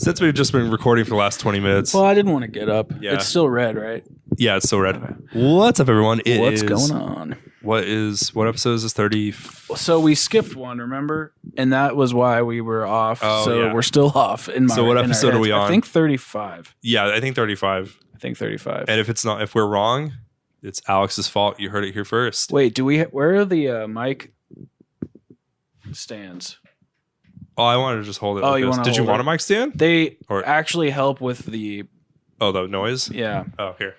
Since we've just been recording for the last 20 minutes. Well, I didn't want to get up. Yeah. It's still red, right? Yeah, it's still red. Okay. What's up, everyone? What's going on? What episode is this? 30? So we skipped one, remember? And that was why we were off. We're still off. So what episode are we on? I think 35. Yeah, I think 35. And if we're wrong, it's Alex's fault. You heard it here first. Wait, where are the mic stands? Oh, I wanted to just hold it. Did you want a mic stand? They actually help with the... Oh, the noise? Yeah. Oh, here.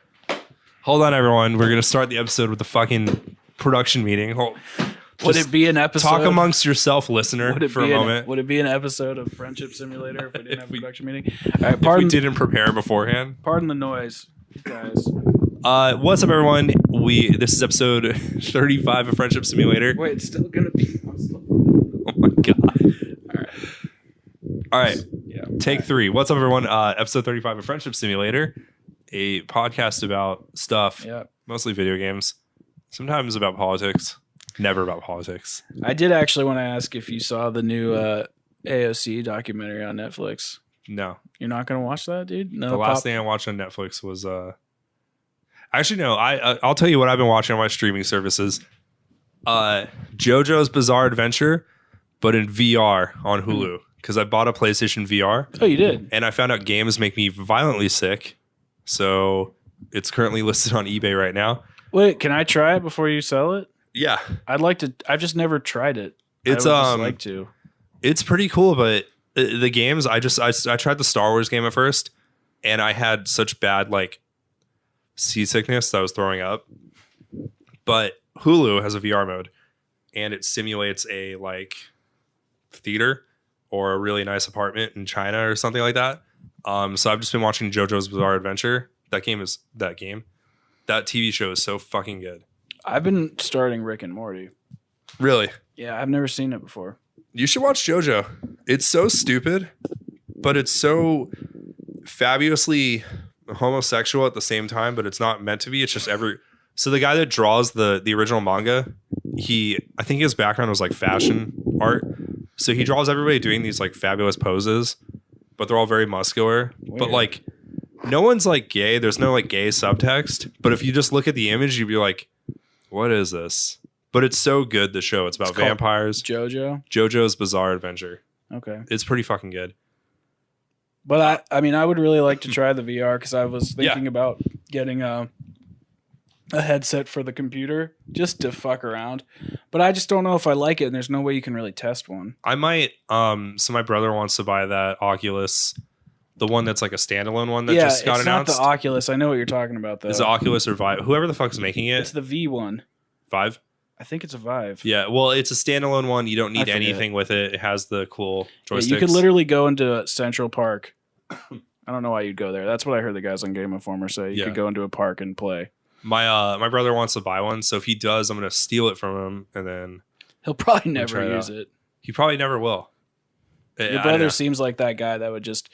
Hold on, everyone. We're going to start the episode with the fucking production meeting. Would it be an episode? Talk amongst yourself, listener, for a moment. Would it be an episode of Friendship Simulator if we didn't have a production meeting? All right, if we didn't prepare beforehand. Pardon the noise, guys. What's up, everyone? This is episode 35 of Friendship Simulator. Wait, it's still going to be... Oh, my God. All right. Yeah. Take 3. What's up, everyone? Episode 35 of Friendship Simulator, a podcast about stuff, mostly video games, sometimes about politics, never about politics. I did actually want to ask if you saw the new AOC documentary on Netflix. No. You're not going to watch that, dude? No. The last thing I watched on Netflix was... Actually, no. I'll tell you what I've been watching on my streaming services. JoJo's Bizarre Adventure, but in VR on Hulu. Because I bought a PlayStation VR. Oh, you did? And I found out games make me violently sick. So it's currently listed on eBay right now. Wait, can I try it before you sell it? Yeah. I'd like to. I've just never tried it. I would just like to. It's pretty cool, but the games, I tried the Star Wars game at first, and I had such bad seasickness that I was throwing up. But Hulu has a VR mode, and it simulates a theater or a really nice apartment in China or something like that. So I've just been watching JoJo's Bizarre Adventure. That TV show is so fucking good. I've been starting Rick and Morty. Really? Yeah, I've never seen it before. You should watch JoJo. It's so stupid, but it's so fabulously homosexual at the same time, but it's not meant to be. It's just So the guy that draws the original manga, I think his background was fashion art. So he draws everybody doing these fabulous poses, but they're all very muscular. Weird. But no one's gay. There's no gay subtext. But if you just look at the image, you'd be like, what is this? But it's so good, the show. It's about vampires. JoJo's Bizarre Adventure. Okay. It's pretty fucking good. But I would really like to try the VR because I was thinking about getting a headset for the computer just to fuck around, but I just don't know if I like it, and there's no way you can really test one. I might. So my brother wants to buy that Oculus, the one that's a standalone one that just got announced. It's not the Oculus. I know what you're talking about, though. Is it Oculus or Vive? Whoever the fuck's making it. It's the V one. Vive? I think it's a Vive. Yeah, well, it's a standalone one. You don't need anything with it. It has the cool joysticks. Yeah, you could literally go into Central Park. I don't know why you'd go there. That's what I heard the guys on Game Informer say. You could go into a park and play. My brother wants to buy one, so if he does, I'm gonna steal it from him, and then he'll probably never use it. He probably never will. Your brother seems like that guy that would just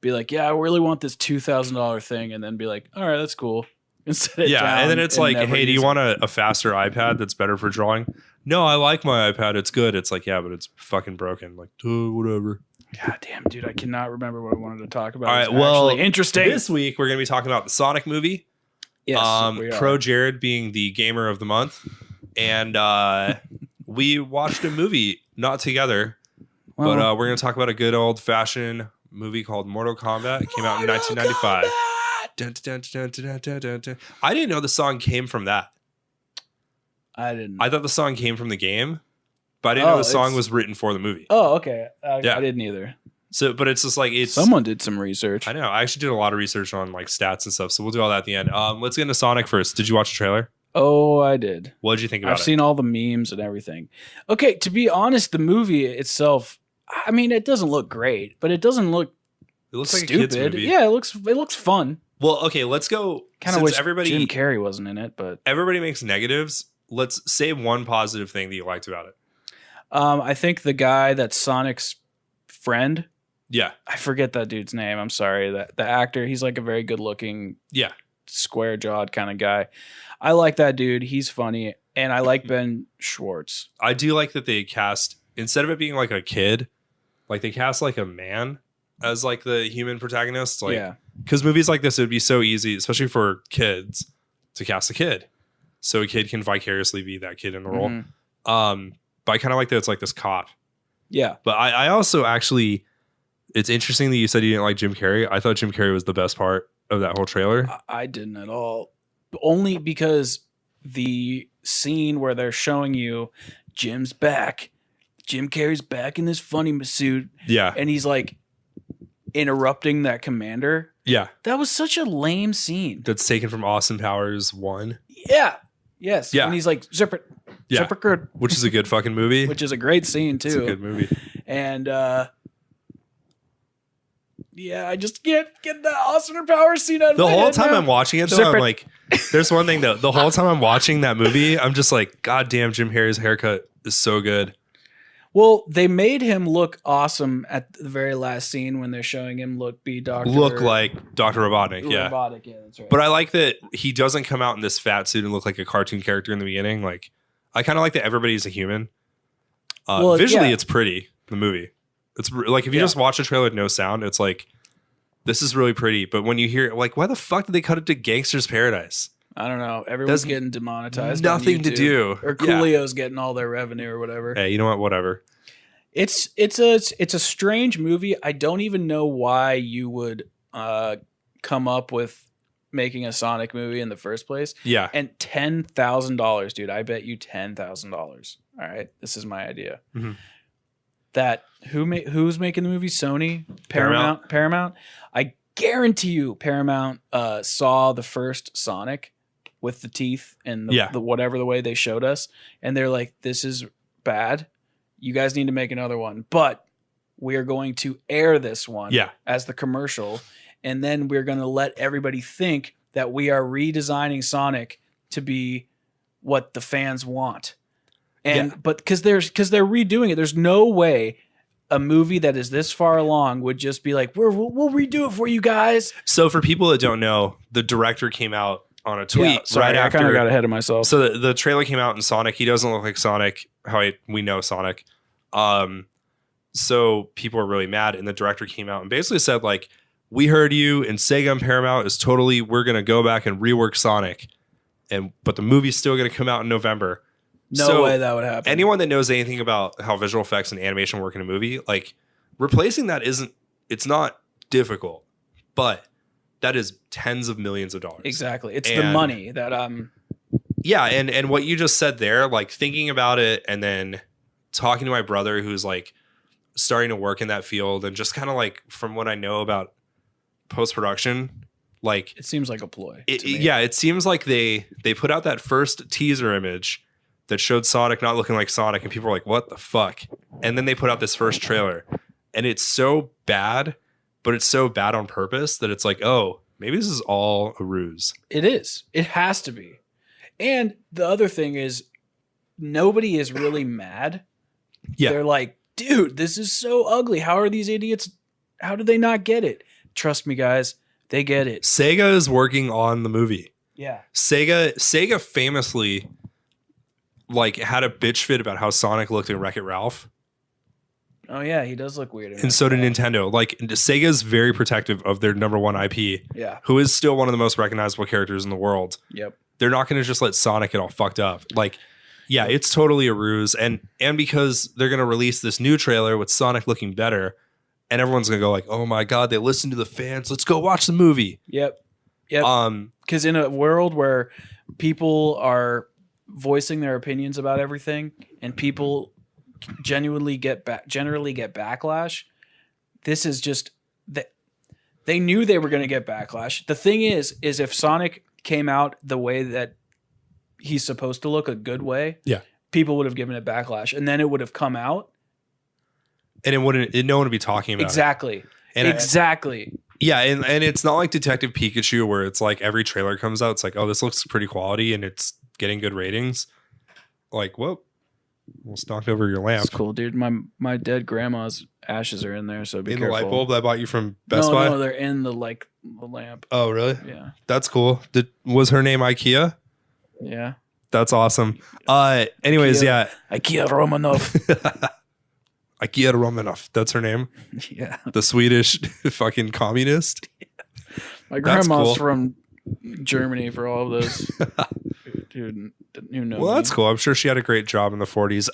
be like, "Yeah, I really want this $2,000 thing," and then be like, "All right, that's cool." And set it down and then it's "Hey, do you want a faster iPad that's better for drawing?" No, I like my iPad. It's good. It's but it's fucking broken. Whatever. God damn, dude, I cannot remember what I wanted to talk about. All right, well, interesting. This week we're gonna be talking about the Sonic movie. Yes, ProJared being the gamer of the month, and we watched a movie, not together, but we're going to talk about a good old fashioned movie called Mortal Kombat. It came out in 1995. Dun, dun, dun, dun, dun, dun, dun. I didn't know the song came from that. I didn't. I thought the song came from the game, but I didn't know the song was written for the movie. Oh, okay. I didn't either. So, but it's just someone did some research. I know. I actually did a lot of research on stats and stuff. So we'll do all that at the end. Let's get into Sonic first. Did you watch the trailer? Oh, I did. What did you think about it? I've seen all the memes and everything. Okay, to be honest, the movie itself, it doesn't look great, but it doesn't look. It looks stupid. Like a kid's movie. Yeah, it looks fun. Well, okay, let's go. Kind of wish Jim Carrey wasn't in it, but everybody makes negatives. Let's say one positive thing that you liked about it. I think the guy that's Sonic's friend. Yeah. I forget that dude's name. I'm sorry. The actor, he's a very good looking, square jawed kind of guy. I like that dude. He's funny. And I like Ben Schwartz. I do like that they cast, instead of it being a kid, they cast a man. as like the human protagonist. Like, yeah. because movies like this, it would be so easy, especially for kids, to cast a kid, so a kid can vicariously be that kid in the role. But I kind of like that it's like this cop. Yeah. But I also actually, it's interesting that you said you didn't like Jim Carrey. I thought Jim Carrey was the best part of that whole trailer. I didn't at all. Only because the scene where they're showing you Jim's back, Jim Carrey's back in this funny suit. Yeah. And he's like interrupting that commander. Yeah. That was such a lame scene. That's taken from Austin Powers 1. Yeah. Yes. Yeah. And he's like, zip it. Yeah. Zip it good. Which is a good fucking movie. Which is a great scene, too. It's a good movie. And, yeah, I just can't get that Austin Powers scene out of the my whole head, time man. I'm watching it, though, I'm like, there's one thing, though. The whole time I'm watching that movie, I'm just like, God damn, Jim Carrey's haircut is so good. Well, they made him look awesome at the very last scene when they're showing him look like Dr. Robotnik, yeah. Robotic, yeah, that's right. But I like that he doesn't come out in this fat suit and look like a cartoon character in the beginning. Like, I kind of like that everybody's a human. Visually, it's pretty, the movie. It's like, if you just watch a trailer with no sound, it's like, this is really pretty. But when you hear, like, why the fuck did they cut it to Gangster's Paradise? I don't know. Everyone's getting demonetized. Nothing to do. Or Coolio's getting all their revenue or whatever. Hey, you know what? Whatever. It's a strange movie. I don't even know why you would come up with making a Sonic movie in the first place. Yeah. And $10,000, dude. I bet you $10,000. All right, this is my idea. Mm-hmm. That who's making the movie? Sony, Paramount. I guarantee you, Paramount saw the first Sonic with the teeth and the whatever the way they showed us, and they're like, "This is bad. You guys need to make another one." But we are going to air this one as the commercial, and then we're going to let everybody think that we are redesigning Sonic to be what the fans want. And but because they're redoing it, there's no way a movie that is this far along would just be like, we'll redo it for you guys. So for people that don't know, the director came out on a tweet right after. I kind of got ahead of myself. So the trailer came out in Sonic. He doesn't look like Sonic, we know Sonic. So people are really mad, and the director came out and basically said, like, we heard you, and Sega and Paramount is totally, we're going to go back and rework Sonic. But the movie's still going to come out in November. No way that would happen. Anyone that knows anything about how visual effects and animation work in a movie, like, replacing that it's not difficult, but that is tens of millions of dollars. Exactly. It's the money that yeah, and what you just said there, like, thinking about it and then talking to my brother who's like starting to work in that field, and just kind of like, from what I know about post-production, like, it seems like a ploy. It seems like they put out that first teaser image that showed Sonic not looking like Sonic, and people were like, what the fuck? And then they put out this first trailer, and it's so bad, but it's so bad on purpose that it's like, oh, maybe this is all a ruse. It is. It has to be. And the other thing is, nobody is really mad. Yeah. They're like, dude, this is so ugly. How are these idiots? How do they not get it? Trust me, guys. They get it. Sega is working on the movie. Yeah. Sega famously, like, had a bitch fit about how Sonic looked in Wreck-It Ralph. Oh, yeah. He does look weird. And so did Nintendo. Like, Sega's very protective of their number one IP. Yeah. Who is still one of the most recognizable characters in the world. Yep. They're not going to just let Sonic get all fucked up. Like, yeah, it's totally a ruse. And because they're going to release this new trailer with Sonic looking better, and everyone's going to go like, oh my God, they listened to the fans. Let's go watch the movie. Yep. Because in a world where people are voicing their opinions about everything and people generally get backlash, this is just that they knew they were going to get backlash. The thing is if Sonic came out the way that he's supposed to look, a good way, people would have given it backlash, and then it would have come out, and no one would be talking about it. Exactly. And it's not like Detective Pikachu, where it's like every trailer comes out, it's like, oh, this looks pretty quality and it's getting good ratings. Like, whoa, almost knocked over your lamp. It's cool, dude. My dead grandma's ashes are in there, so be careful. The light bulb that I bought you from Best Buy? No, they're in the lamp. Oh, really? Yeah. That's cool. Was her name IKEA? Yeah. That's awesome. Anyways, IKEA Romanov. Ikea Romanov. That's her name. Yeah. The Swedish fucking communist. My grandma's from Germany for all of those who know. Well, that's cool. I'm sure she had a great job in the 40s.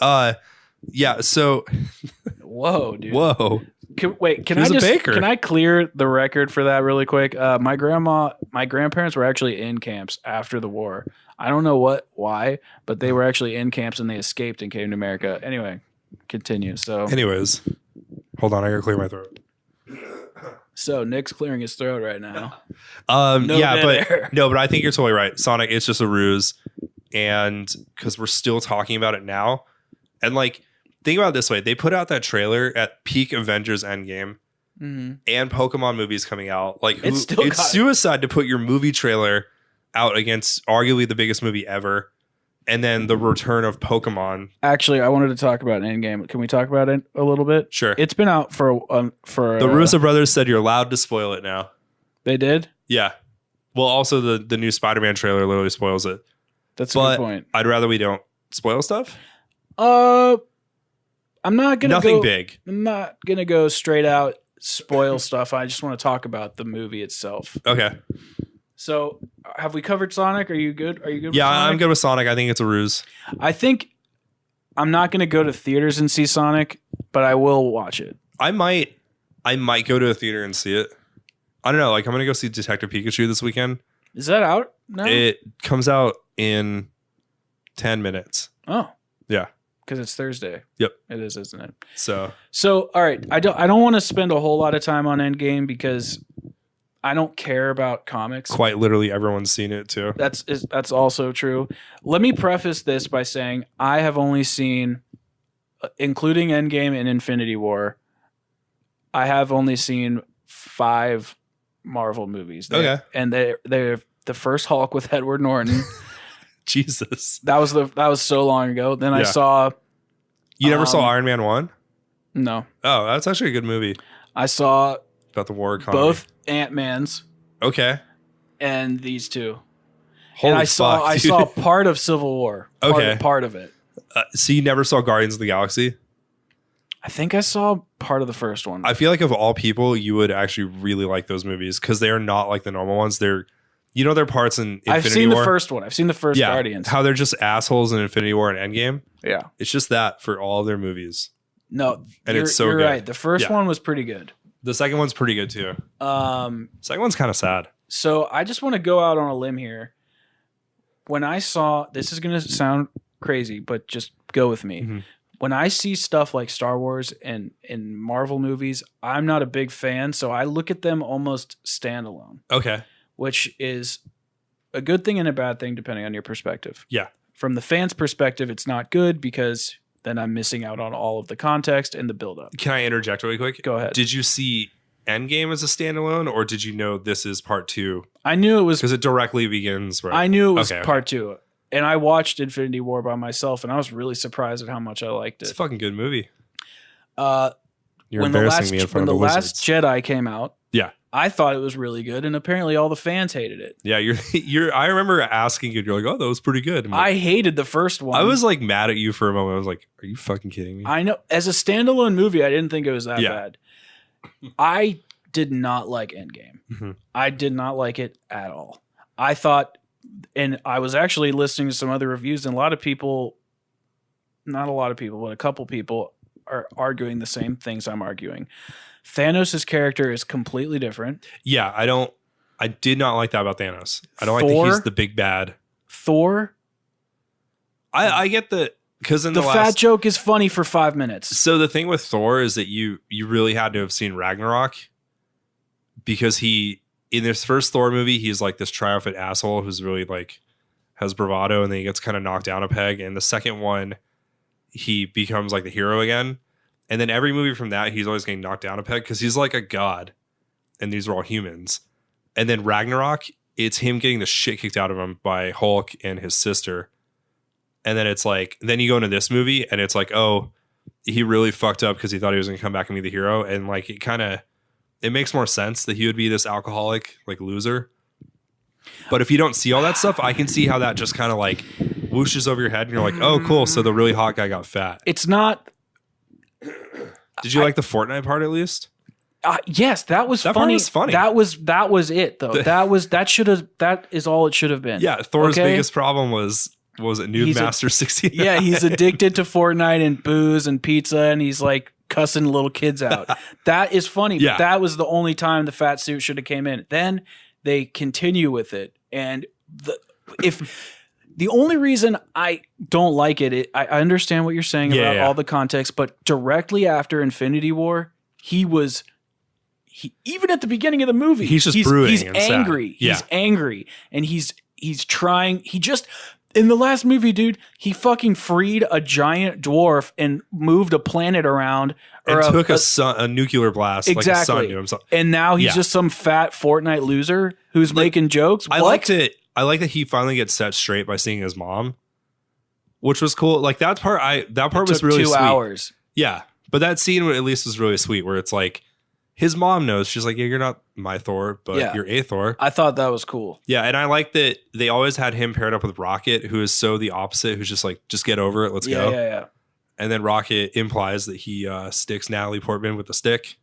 Yeah. So. Whoa, dude. Whoa. Can I clear the record for that really quick? My grandparents were actually in camps after the war. I don't know why, but they were actually in camps and they escaped and came to America. Anyway, continue. Anyways, hold on, I gotta clear my throat. So Nick's clearing his throat right now. But I think you're totally right. Sonic, it's just a ruse, and because we're still talking about it now, and like think about it this way: they put out that trailer at peak Avengers Endgame, and Pokemon movies coming out. Like, it's suicide to put your movie trailer out against arguably the biggest movie ever, and then the return of Pokemon. Actually, I wanted to talk about Endgame. Can we talk about it a little bit? Sure. It's been out for the Russo brothers said you're allowed to spoil it now. They did? Yeah. Well, also the new Spider-Man trailer literally spoils it. That's a good point. I'd rather we don't spoil stuff. I'm not gonna Nothing big. I'm not gonna go straight out spoil stuff. I just want to talk about the movie itself. Okay. So, have we covered Sonic? Are you good? Yeah, I'm good with Sonic. I think it's a ruse. I think I'm not going to go to theaters and see Sonic, but I will watch it. I might go to a theater and see it. I don't know. Like, I'm going to go see Detective Pikachu this weekend. Is that out now? It comes out in 10 minutes. Oh. Yeah. Because it's Thursday. Yep. It is, isn't it? So, all right. I don't want to spend a whole lot of time on Endgame because I don't care about comics. Quite literally everyone's seen it too. That's also true. Let me preface this by saying I have only seen, including Endgame and Infinity War, I have only seen 5 Marvel movies. Okay. And they're the first Hulk with Edward Norton. Jesus. That was so long ago. Then I saw. You never saw Iron Man 1? No. Oh, that's actually a good movie. I saw about the war economy. Both Ant-Mans. Okay. And these two. Holy and I saw part of Civil War. Part of it. So you never saw Guardians of the Galaxy? I think I saw part of the first one. I feel like of all people, you would actually really like those movies because they are not like the normal ones. They're parts in Infinity War. I've seen the first one. I've seen the first Guardians. How they're just assholes in Infinity War and Endgame. Yeah. It's just that for all of their movies. No. And it's so you're good. Right. The first one was pretty good. The second one's pretty good too. Second one's kind of sad. So I just want to go out on a limb here. When I saw, this is going to sound crazy, but just go with me. Mm-hmm. When I see stuff like Star Wars and in Marvel movies, I'm not a big fan, so I look at them almost standalone. Okay. Which is a good thing and a bad thing depending on your perspective. Yeah. From the fans' perspective, it's not good because then I'm missing out on all of the context and the buildup. Can I interject really quick? Go ahead. Did you see Endgame as a standalone, or did you know this is part 2? I knew it was because it directly begins. Right. I knew it was part 2, and I watched Infinity War by myself, and I was really surprised at how much I liked it. It's a fucking good movie. You're embarrassing me in front of the wizards. When The Last Jedi came out, yeah, I thought it was really good, and apparently all the fans hated it. Yeah, you're. I remember asking you, you're like, "Oh, that was pretty good." I hated the first one. I was like mad at you for a moment. I was like, "Are you fucking kidding me?" I know. As a standalone movie, I didn't think it was that bad. I did not like Endgame. Mm-hmm. I did not like it at all. I thought, and I was actually listening to some other reviews, and a lot of people, not a lot of people, but a couple people are arguing the same things I'm arguing. Thanos' character is completely different. Yeah, I did not like that about Thanos. I don't like that he's the big bad. Thor? I get the because in the fat joke is funny for 5 minutes. So the thing with Thor is that you really had to have seen Ragnarok, because in this first Thor movie, he's like this triumphant asshole who's really like has bravado, and then he gets kind of knocked down a peg. And the second one, he becomes like the hero again. And then every movie from that, he's always getting knocked down a peg because he's like a god, and these are all humans. And then Ragnarok, it's him getting the shit kicked out of him by Hulk and his sister. And then it's like, then you go into this movie and it's like, oh, he really fucked up because he thought he was going to come back and be the hero. And like, it makes more sense that he would be this alcoholic, like loser. But if you don't see all that stuff, I can see how that just kind of like whooshes over your head and you're like, oh, cool. So the really hot guy got fat. It's not, Did you like the Fortnite part at least? Yes, that was that funny. Part was funny. That was it though. That is all it should have been. Yeah, Thor's biggest problem was it Noob Master 16? Yeah, he's addicted to Fortnite and booze and pizza, and he's like cussing little kids out. That is funny. Yeah. But that was the only time the fat suit should have came in. Then they continue with it, and the only reason I don't like it, I understand what you're saying about all the context, but directly after Infinity War, he even at the beginning of the movie, he's brewing. He's and angry. Sad. Yeah. He's angry, and he's trying. He just in the last movie, dude, he fucking freed a giant dwarf and moved a planet around. And took a nuclear blast, exactly. like a sun to himself. And now he's just some fat Fortnite loser who's making jokes. I liked it. I like that he finally gets set straight by seeing his mom, which was cool. Like that part was really 2 sweet. hours. Yeah, but that scene at least was really sweet, where it's like his mom knows. She's like, yeah, you're not my Thor, but you're a Thor. I thought that was cool. Yeah, and I like that they always had him paired up with Rocket, who is so the opposite, who's just like, just get over it, let's go. Yeah. And then Rocket implies that he sticks Natalie Portman with a stick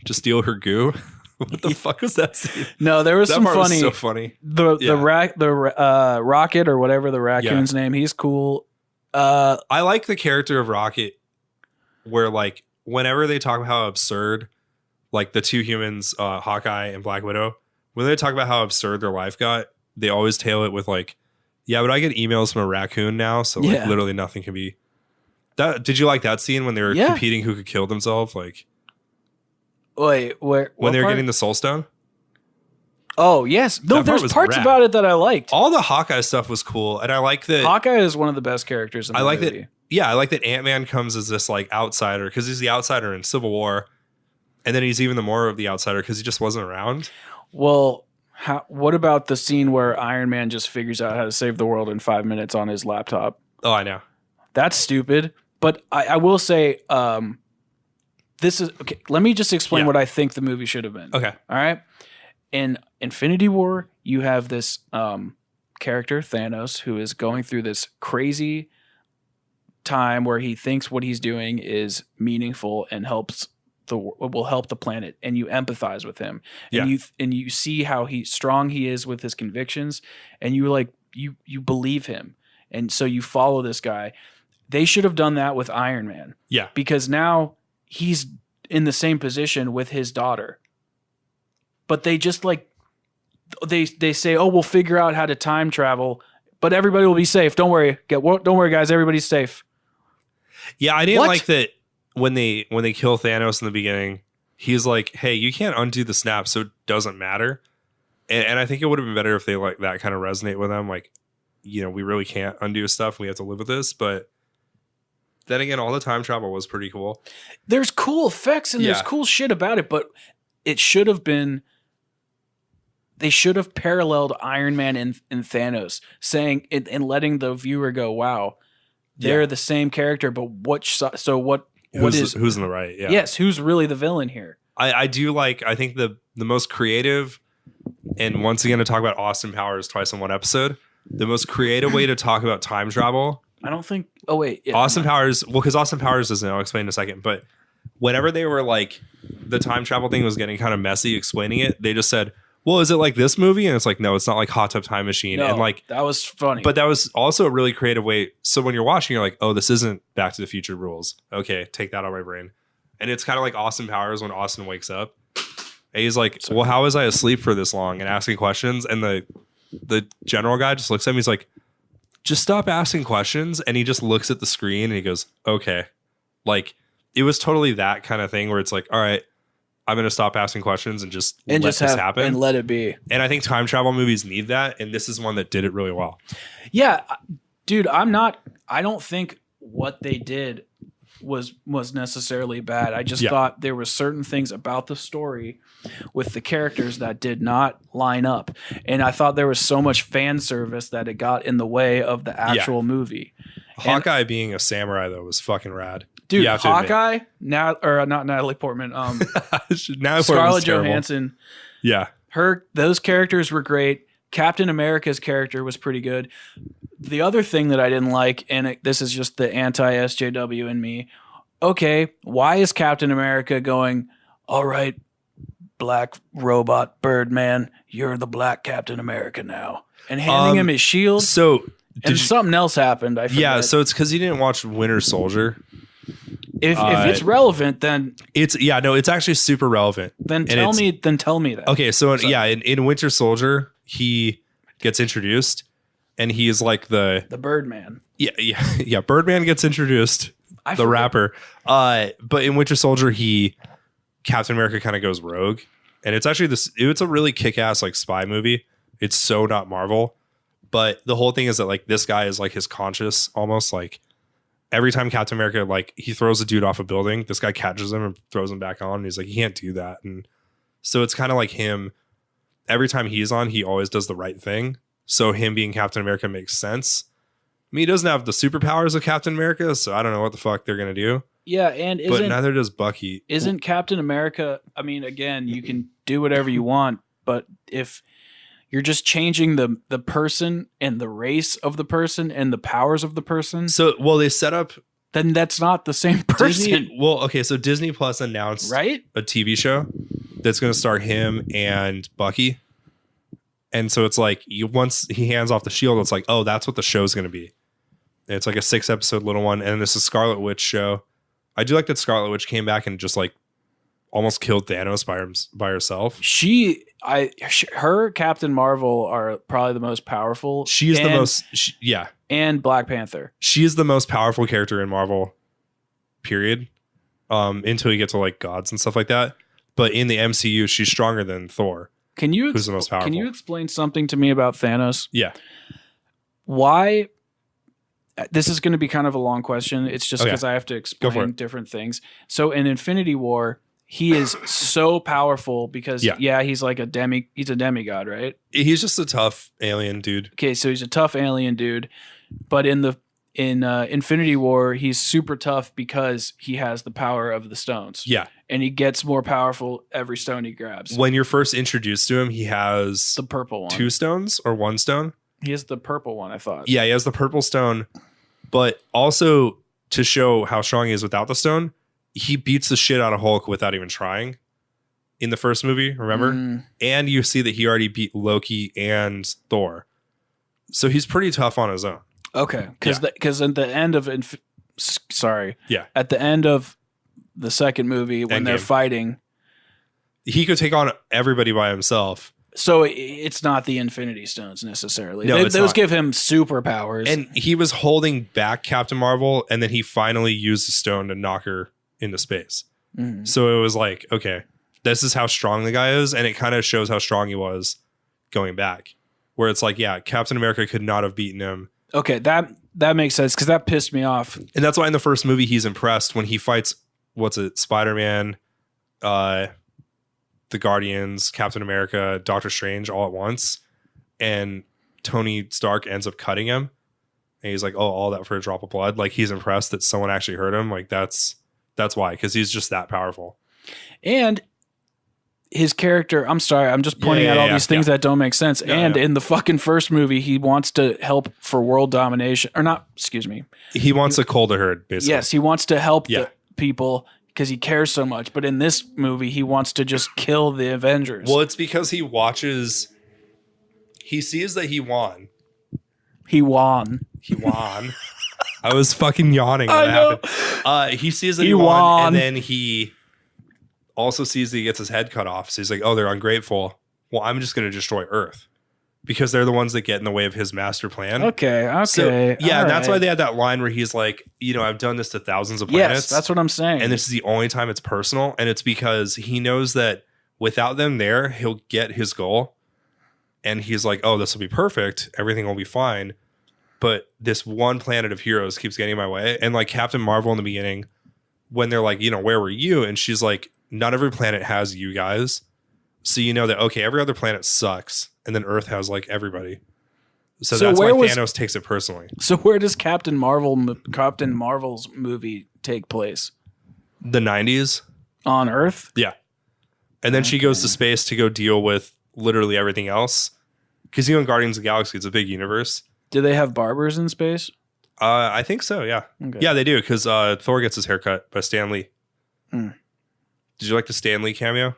to steal her goo. What the fuck was that scene? No, there was that some part funny. Was so funny. The Rocket or whatever the raccoon's name. He's cool. I like the character of Rocket, where like whenever they talk about how absurd, like the two humans, Hawkeye and Black Widow, when they talk about how absurd their life got, they always tail it with like, yeah, but I get emails from a raccoon now, so like literally nothing can be. That did you like that scene when they were competing who could kill themselves? Like, wait, when they were getting the Soul Stone? Oh yes, no. There's parts about it that I liked. All the Hawkeye stuff was cool, and I like that. Hawkeye is one of the best characters in the movie. That. Yeah, I like that Ant-Man comes as this like outsider because he's the outsider in Civil War, and then he's even the more of the outsider because he just wasn't around. Well, what about the scene where Iron Man just figures out how to save the world in 5 minutes on his laptop? Oh, I know. That's stupid. But I will say, this is okay. Let me just explain what I think the movie should have been. Okay. All right. In Infinity War, you have this character, Thanos, who is going through this crazy time where he thinks what he's doing is meaningful and will help the planet, and you empathize with him, and you see how strong he is with his convictions, and you believe him, and so you follow this guy. They should have done that with Iron Man. Yeah. Because now he's in the same position with his daughter. But they just like they say, "Oh, we'll figure out how to time travel, but everybody will be safe. Don't worry. Don't worry, guys. Everybody's safe." Yeah, I didn't like that when they kill Thanos in the beginning. He's like, "Hey, you can't undo the snap, so it doesn't matter." And I think it would have been better if they like that kind of resonate with them. Like, you know, we really can't undo stuff. We have to live with this, but. Then again, all the time travel was pretty cool. There's cool effects and there's cool shit about it, but it should have been. They should have paralleled Iron Man and Thanos, saying and letting the viewer go, "Wow, they're the same character, but who's in the right?" Yeah. Yes, who's really the villain here? I do like. I think the most creative, and once again to talk about Austin Powers twice in one episode, the most creative way to talk about time travel. I don't think. Oh wait, Austin Powers. Well, because Austin Powers doesn't. I'll explain in a second. But whenever they were like, the time travel thing was getting kind of messy explaining it, they just said, "Well, is it like this movie?" And it's like, no, it's not like Hot Tub Time Machine. No, and like that was funny. But that was also a really creative way. So when you're watching, you're like, "Oh, this isn't Back to the Future rules." Okay, take that out of my brain. And it's kind of like Austin Powers when Austin wakes up, and he's like, "Well, how was I asleep for this long?" and asking questions, and the general guy just looks at me. He's like, just stop asking questions. And he just looks at the screen and he goes, okay. Like it was totally that kind of thing where it's like, all right, I'm going to stop asking questions and just let this happen. And let it be. And I think time travel movies need that. And this is one that did it really well. Yeah, dude, I don't think what they did was necessarily bad. I just thought there were certain things about the story with the characters that did not line up. And I thought there was so much fan service that it got in the way of the actual movie. Hawkeye being a samurai though was fucking rad. Dude, Hawkeye, not Natalie Portman, Scarlett Johansson. Yeah. Those characters were great. Captain America's character was pretty good. The other thing that I didn't like, and this is just the anti-SJW in me, okay, why is Captain America going, all right, black robot Birdman, you're the black Captain America now, and handing him his shield? So and something else happened. I forget. Yeah, so it's because you didn't watch Winter Soldier. If it's relevant, then it's actually super relevant. Then tell me that. Okay, so in Winter Soldier, he gets introduced, and he is like the Birdman. Yeah. Birdman gets introduced, the rapper. But in Winter Soldier, Captain America kind of goes rogue, and it's actually it's a really kick-ass like spy movie. It's so not Marvel, but the whole thing is that like this guy is like his conscious almost like. Every time Captain America, like he throws a dude off a building, this guy catches him and throws him back on. And he's like, you can't do that. And so it's kind of like him. Every time he's on, he always does the right thing. So him being Captain America makes sense. I mean, he doesn't have the superpowers of Captain America, so I don't know what the fuck they're gonna do. Yeah, but neither does Bucky. Isn't Captain America? I mean, again, you can do whatever you want, but if you're just changing the person and the race of the person and the powers of the person. So, they set up. Then that's not the same person. So Disney Plus announced a TV show that's going to star him and Bucky. And so it's like once he hands off the shield, it's like, oh, that's what the show's going to be. And it's like a 6-episode little one. And this is Scarlet Witch show. I do like that Scarlet Witch came back and just like almost killed Thanos by herself. Her Captain Marvel are probably the most powerful. She's the most, and Black Panther. She is the most powerful character in Marvel, period. Until you get to like gods and stuff like that. But in the MCU, she's stronger than Thor. Who's the most powerful? Can you explain something to me about Thanos? Yeah. Why? This is going to be kind of a long question. It's just because I have to explain different things. So in Infinity War, he is so powerful because he's like he's a demigod, right? He's just a tough alien dude. Okay, so he's a tough alien dude, but in Infinity War, he's super tough because he has the power of the stones. Yeah. And he gets more powerful every stone he grabs. When you're first introduced to him, he has the purple one. 2 stones or 1 stone? He has the purple one, I thought. Yeah, he has the purple stone, but also to show how strong he is without the stone, he beats the shit out of Hulk without even trying in the first movie, remember? And you see that he already beat Loki and Thor. So he's pretty tough on his own. Okay. Because at the end of at the end of the second movie when they're fighting, he could take on everybody by himself. So it's not the Infinity Stones necessarily. No, those give him superpowers. And he was holding back Captain Marvel, and then he finally used the stone to knock her into space. So it was like, okay, this is how strong the guy is, and it kind of shows how strong he was going back. Where it's like, yeah, Captain America could not have beaten him. Okay, that makes sense because that pissed me off. And that's why in the first movie he's impressed when he fights Spider-Man, the Guardians, Captain America, Doctor Strange all at once, and Tony Stark ends up cutting him, and he's like, oh, all that for a drop of blood. Like he's impressed that someone actually hurt him. Like that's why, because he's just that powerful. And his character, I'm sorry, I'm just pointing out all these things that don't make sense. In the fucking first movie, he wants to help for world domination, or not, excuse me. He wants a cold to herd, basically. Yes, he wants to help the people because he cares so much. But in this movie, he wants to just kill the Avengers. Well, it's because he sees that he won. He won. I was fucking yawning when it happened. He sees that he won, and then he also sees that he gets his head cut off. So he's like, oh, they're ungrateful. Well, I'm just going to destroy Earth because they're the ones that get in the way of his master plan. Okay. So, and that's why they had that line where he's like, I've done this to thousands of planets. Yes, that's what I'm saying. And this is the only time it's personal. And it's because he knows that without them there, he'll get his goal. And he's like, oh, this will be perfect. Everything will be fine. But this one planet of heroes keeps getting in my way. And like Captain Marvel in the beginning, when they're like, where were you? And she's like, not every planet has you guys. So you know that, okay, every other planet sucks. And then Earth has like everybody. So that's why Thanos takes it personally. So where does Captain Marvel's movie take place? The 90s. On Earth? Yeah. And then she goes to space to go deal with literally everything else. Because in Guardians of the Galaxy, it's a big universe. Do they have barbers in space? I think so. Yeah, Okay. yeah, they do because Thor gets his haircut by Stan Lee. Hmm. Did you like the Stan Lee cameo?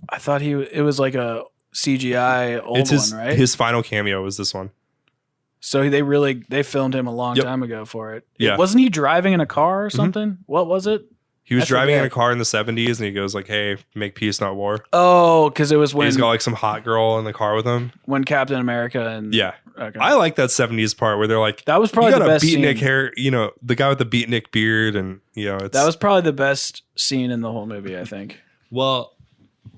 I thought it was like a CGI old one, right? His final cameo was this one. So they filmed him a long time ago for it. Yeah. Wasn't he driving in a car or something? What was it? He was driving in a car in the 70s and he goes like, hey, make peace, not war. Oh, because it was when he's got like some hot girl in the car with him. When Captain America and okay. I like that 70s part where they're like, that was probably the best beatnik scene. Hair, the guy with the beatnik beard, and that was probably the best scene in the whole movie, I think. Well,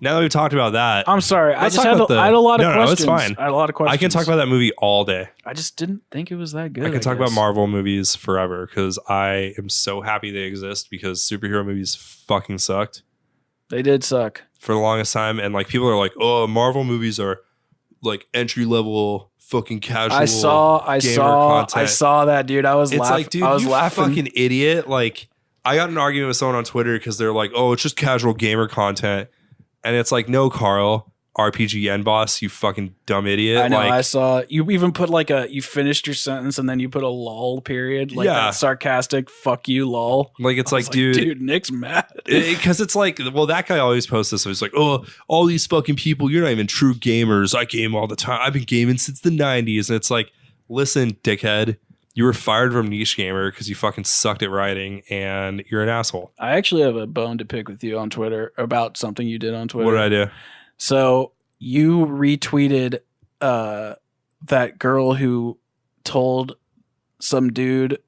now that we've talked about that, I'm sorry. I had a lot of questions. No, it's fine. I had a lot of questions. I can talk about that movie all day. I just didn't think it was that good. I can talk about Marvel movies forever because I am so happy they exist because superhero movies fucking sucked. They did suck for the longest time, and like people are like, "Oh, Marvel movies are like entry level fucking casual." I saw that, dude. I was laughing. Like, dude, you fucking idiot! Like, I got in an argument with someone on Twitter because they're like, "Oh, it's just casual gamer content." And it's like, no, Carl, RPG end boss, you fucking dumb idiot. I know. Like, I saw you even put you finished your sentence and then you put a lol period, like that sarcastic "fuck you" lol. Like it's like, dude, Nick's mad because it's like, well, that guy always posts this. So he's like, oh, all these fucking people, you're not even true gamers. I game all the time. I've been gaming since the 90s, and it's like, listen, dickhead. You were fired from Niche Gamer because you fucking sucked at writing and you're an asshole. I actually have a bone to pick with you on Twitter about something you did on Twitter. What did I do? So you retweeted that girl who told some dude,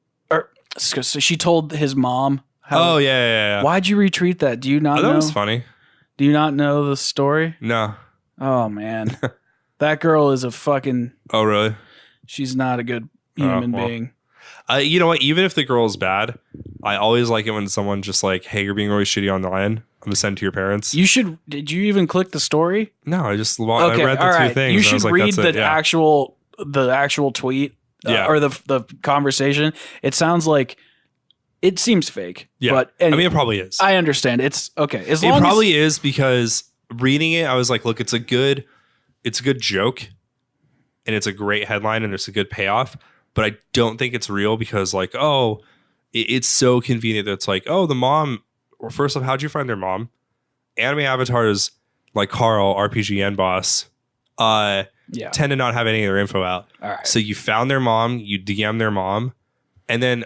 so she told his mom. Yeah. Why'd you retweet that? Do you not know? That was funny. Do you not know the story? No. Oh, man. That girl is a fucking... Oh, really? She's not a good... human being. You know what? Even if the girl is bad, I always like it when someone just like, "Hey, you're being really shitty online. I'm gonna send it to your parents." Did you even click the story? No, I just I read the two things. You should read the actual tweet or the conversation. It sounds like it seems fake. Yeah, but I mean, it probably is. I understand. It's okay. It probably is because reading it, I was like, look, it's a good joke, and it's a great headline, and it's a good payoff. But I don't think it's real because, like, it's so convenient that it's like, oh, the mom. Well, first off, how'd you find their mom? Anime avatars like Carl, RPG End boss, tend to not have any of their info out. All right. So you found their mom, you DM their mom, and then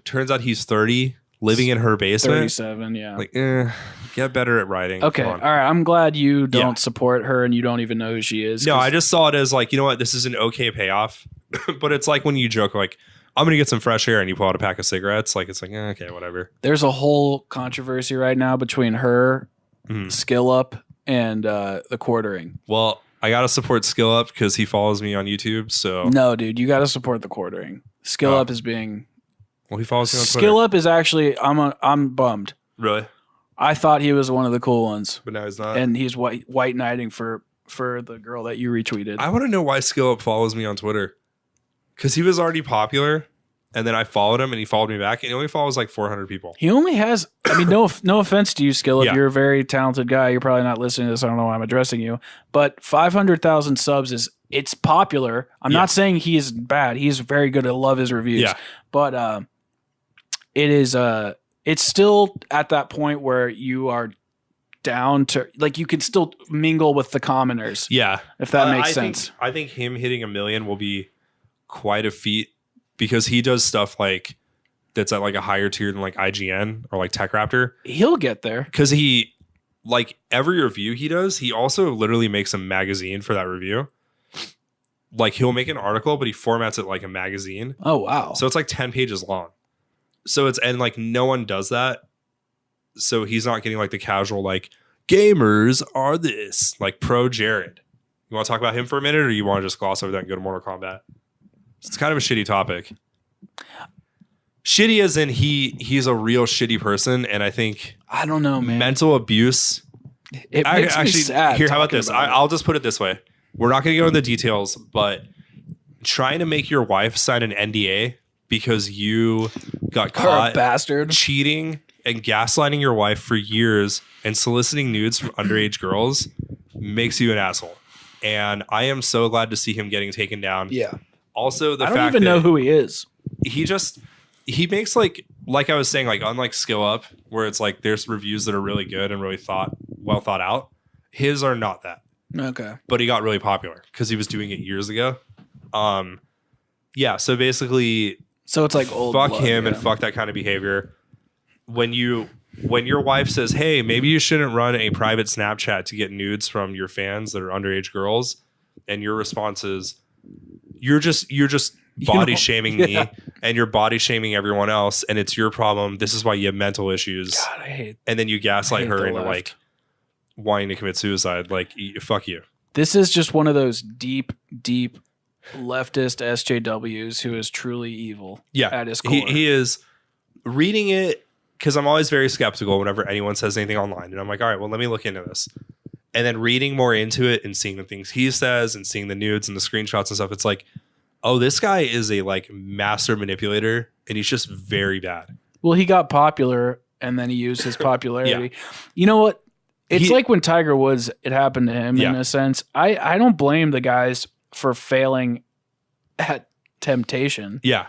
turns out he's 30, living in her basement. 37, yeah. Like, get better at writing. Okay, all right. I'm glad you don't support her and you don't even know who she is. No, I just saw it as like, you know what? This is an okay payoff. But it's like when you joke like, I'm going to get some fresh air and you pull out a pack of cigarettes. Like, it's like, okay, whatever. There's a whole controversy right now between her, Skill Up, and the Quartering. Well, I got to support Skill Up because he follows me on YouTube. So no, dude, you got to support the Quartering. Skill Up is being... Well, he follows me on Twitter. Skill Up is actually... I'm bummed. Really? I thought he was one of the cool ones. But now he's not. And he's white knighting for the girl that you retweeted. I want to know why Skill Up follows me on Twitter. Because he was already popular, and then I followed him, and he followed me back, and he only follows like 400 people. He only has, I mean, no offense to you, Skill Up. Yeah. You're a very talented guy. You're probably not listening to this. I don't know why I'm addressing you. But 500,000 subs it's popular. I'm not saying he is bad. He's very good. I love his reviews. Yeah. But it's still at that point where you are down to, like, you can still mingle with the commoners. Yeah. If that makes sense. I think him hitting 1 million will be quite a feat because he does stuff like that's at like a higher tier than like IGN or like Tech Raptor. He'll get there because he, like, every review he does, he also literally makes a magazine for that review. Like, he'll make an article, but he formats it like a magazine. Oh, wow. So it's like 10 pages long. So and like no one does that. So he's not getting like the casual, like, gamers are this, like ProJared. You want to talk about him for a minute, or you want to just gloss over that and go to Mortal Kombat? It's kind of a shitty topic. Shitty as in he's a real shitty person, and I think I don't know, man. Mental abuse. It makes me sad. Here, how about this? I'll just put it this way. We're not going to go into details, but trying to make your wife sign an NDA because you got caught cheating and gaslighting your wife for years and soliciting nudes from underage girls makes you an asshole. And I am so glad to see him getting taken down. Yeah. Also, the I fact don't even know who he is. He makes like I was saying, like unlike Skill Up, where it's like there's reviews that are really good and really well thought out. His are not that. Okay. But he got really popular because he was doing it years ago. Yeah. So basically, so it's like old fuck blood, him and fuck that kind of behavior. When your wife says, "Hey, maybe you shouldn't run a private Snapchat to get nudes from your fans that are underage girls," and your response is, "You're just body shaming me, and you're body shaming everyone else, and it's your problem. This is why you have mental issues." God, I hate. And then you gaslight her into like wanting to commit suicide. Like, fuck you. This is just one of those deep leftist SJWs who is truly evil. Yeah, at his core. He is. Reading it, because I'm always very skeptical whenever anyone says anything online, and I'm like, all right, well, let me look into this. And then reading more into it and seeing the things he says and seeing the nudes and the screenshots and stuff, it's like, oh, this guy is a like master manipulator, and he's just very bad. Well, he got popular, and then he used his popularity. You know what? It's like when Tiger Woods, it happened to him in a sense. I don't blame the guys for failing at temptation. Yeah.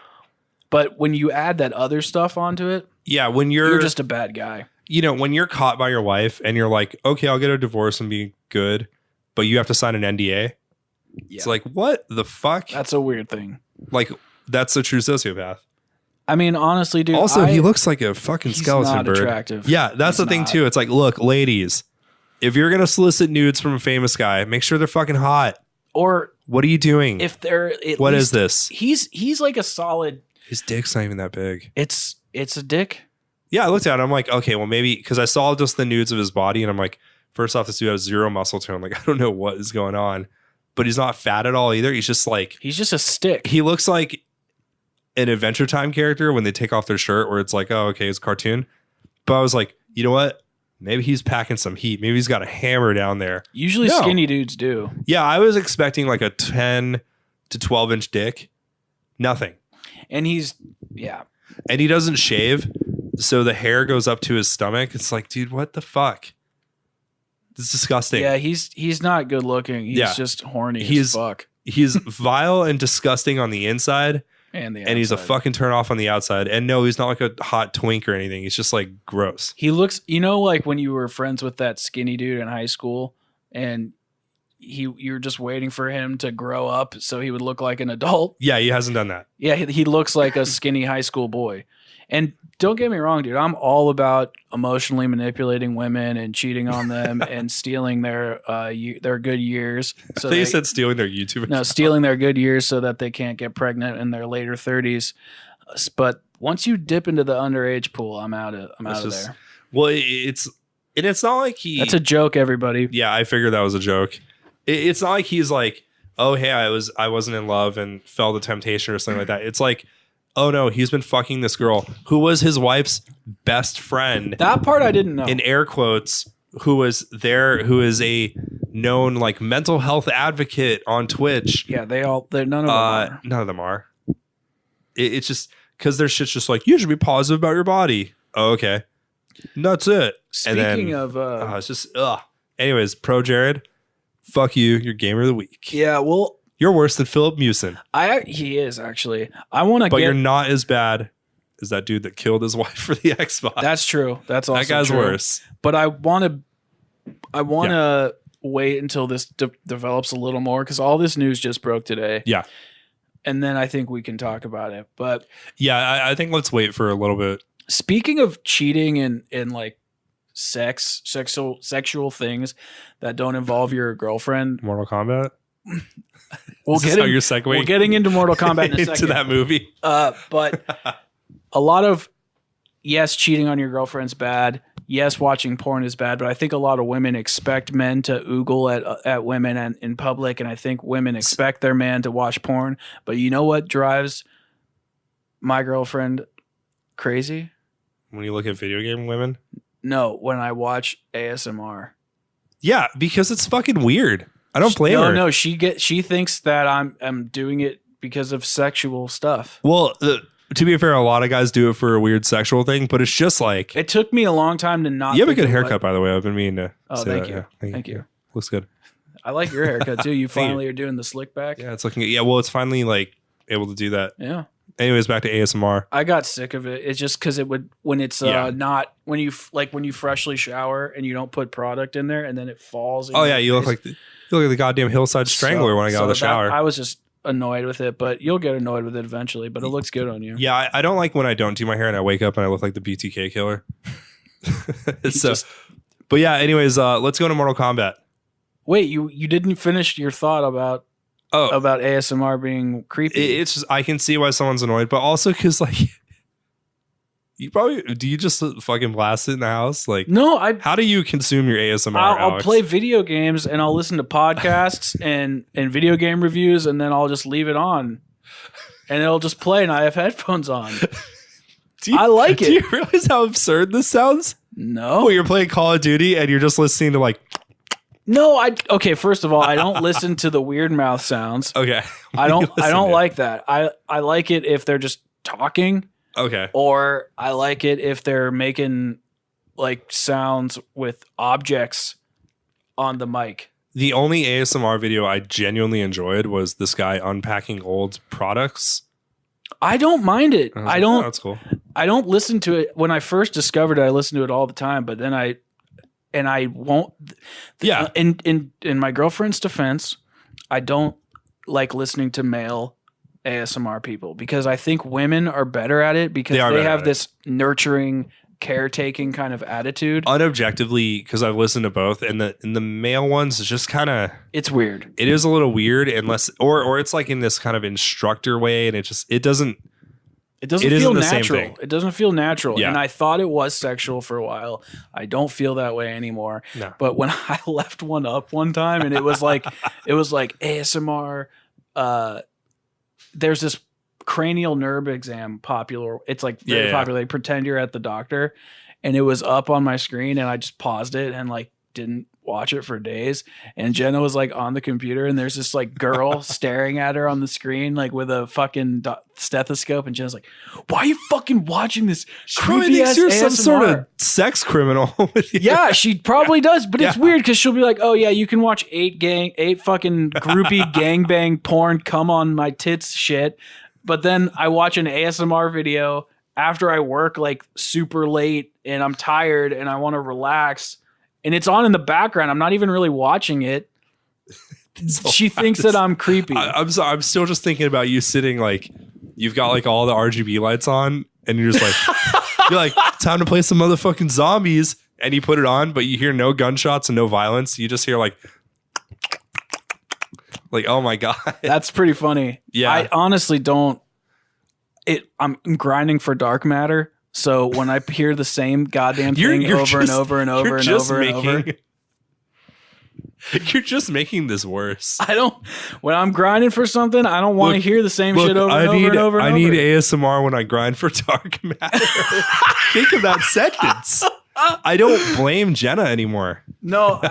But when you add that other stuff onto it, when you're just a bad guy. You know, when you're caught by your wife and you're like, okay, I'll get a divorce and be good, but you have to sign an NDA. Yeah. It's like, what the fuck? That's a weird thing. Like, that's a true sociopath. I mean, honestly, dude. Also, he looks like a fucking skeleton not bird. Attractive. Yeah, that's the thing too. It's like, look, ladies, if you're gonna solicit nudes from a famous guy, make sure they're fucking hot. Or what are you doing? If they're what is this? He's like a solid. His dick's not even that big. It's a dick. Yeah, I looked at it. I'm like, okay, well, maybe because I saw just the nudes of his body, and I'm like, first off, this dude has zero muscle tone. Like, I don't know what is going on, but he's not fat at all either. He's just a stick. He looks like an Adventure Time character when they take off their shirt, where it's like, oh, okay, it's cartoon. But I was like, you know what? Maybe he's packing some heat. Maybe he's got a hammer down there. Usually skinny dudes do. Yeah, I was expecting like a 10 to 12 inch dick. Nothing. And and he doesn't shave, so the hair goes up to his stomach. It's like, dude, what the fuck? It's disgusting. Yeah, he's not good looking. He's just horny as fuck. He's vile and disgusting on the inside. And he's a fucking turn off on the outside. And no, he's not like a hot twink or anything. He's just like gross. He looks, like when you were friends with that skinny dude in high school, and you're just waiting for him to grow up so he would look like an adult. Yeah, he hasn't done that. Yeah, he looks like a skinny high school boy. And don't get me wrong, dude. I'm all about emotionally manipulating women and cheating on them and stealing their good years. So you said stealing their YouTube account. No, stealing their good years so that they can't get pregnant in their later 30s. But once you dip into the underage pool, I'm out of there. Well, it's not like he. That's a joke, everybody. Yeah, I figured that was a joke. It's not like he's like, oh, hey, I wasn't in love and fell to temptation or something like that. It's like, oh no, he's been fucking this girl who was his wife's best friend. That part I didn't know. In air quotes, who is a known like mental health advocate on Twitch. Yeah, none of them are. None of them are. It's just because their shit's just like, you should be positive about your body. Oh, okay. That's it. Speaking of it's just anyways, ProJared, fuck you. You're gamer of the week. Yeah, well, you're worse than Philip Mewson. He is actually. I want to, but you're not as bad as that dude that killed his wife for the Xbox. That's true. That's also that guy's true. worse. But I want to wait until this develops a little more because all this news just broke today. Yeah, and then I think we can talk about it. But yeah, I think let's wait for a little bit. Speaking of cheating and like sexual things that don't involve your girlfriend, Mortal Kombat. We're getting into Mortal Kombat in a second. Into that movie. But a lot of, yes, cheating on your girlfriend's bad. Yes, watching porn is bad. But I think a lot of women expect men to oogle at women in public. And I think women expect their man to watch porn. But you know what drives my girlfriend crazy? When you look at video game women? No, when I watch ASMR. Yeah, because it's fucking weird. I don't blame her. No, she thinks that I'm doing it because of sexual stuff. Well, to be fair, a lot of guys do it for a weird sexual thing, but it's just like it took me a long time to not. You have a good haircut, by the way. I've been meaning to. Oh, thank you. Yeah, thank you. Looks good. I like your haircut too. You finally are doing the slick back. Yeah, it's looking. Yeah, well, it's finally like able to do that. Yeah. Anyways, back to ASMR. I got sick of it. It's just because it would when it's not when you when you freshly shower and you don't put product in there and then it falls. Oh yeah, you look like the goddamn hillside strangler when I got out of the shower. I was just annoyed with it, but you'll get annoyed with it eventually. But it looks good on you. Yeah, I don't like when I don't do my hair and I wake up and I look like the BTK killer. But yeah. Anyways, let's go to Mortal Kombat. Wait, you didn't finish your thought about ASMR being creepy. It's just I can see why someone's annoyed, but also because like do you just fucking blast it in the house? Like no, how do you consume your ASMR? I'll play video games and I'll listen to podcasts and video game reviews and then I'll just leave it on and it'll just play and I have headphones on. I like it. Do you realize how absurd this sounds? No. Well, you're playing Call of Duty and you're just listening to like. No, okay, first of all, I don't listen to the weird mouth sounds. Okay. I don't like that. I like it if they're just talking. Okay. Or I like it if they're making like sounds with objects on the mic. The only ASMR video I genuinely enjoyed was this guy unpacking old products. I don't mind it. I don't. Oh, that's cool. I don't listen to it. When I first discovered it, I listened to it all the time, but then I won't. Yeah. In my girlfriend's defense, I don't like listening to male ASMR people because I think women are better at it because they have this nurturing, caretaking kind of attitude. Unobjectively, because I've listened to both, and the male ones is just kind of it's weird. It is a little weird, unless or it's like in this kind of instructor way, and it doesn't. It doesn't feel natural. It doesn't feel natural. Yeah. And I thought it was sexual for a while. I don't feel that way anymore. No. But when I left one up one time and it was like ASMR, there's this cranial nerve exam popular. It's like very popular. Like pretend you're at the doctor. And it was up on my screen and I just paused it and like didn't watch it for days. And Jenna was like on the computer and there's this like girl staring at her on the screen like with a fucking stethoscope and Jenna's like, why are you fucking watching this creepy ass you're ASMR? Some sort of sex criminal with you. Yeah, she probably does, but it's weird because she'll be like, oh yeah, you can watch 8 fucking groupie gangbang porn come on my tits shit, but then I watch an ASMR video after I work like super late and I'm tired and I want to relax and it's on in the background. I'm not even really watching it. She thinks that I'm creepy. I'm sorry. I'm still just thinking about you sitting like you've got like all the RGB lights on and you're just like, you're like, time to play some motherfucking zombies. And you put it on, but you hear no gunshots and no violence. You just hear like, oh my God. That's pretty funny. Yeah. I honestly don't. I'm grinding for dark matter. So when I hear the same goddamn thing over and over and over and over, you're just making this worse. When I'm grinding for something, I don't want to hear the same shit over and over and over. I need ASMR when I grind for dark matter. Think of that sentence. I don't blame Jenna anymore. No,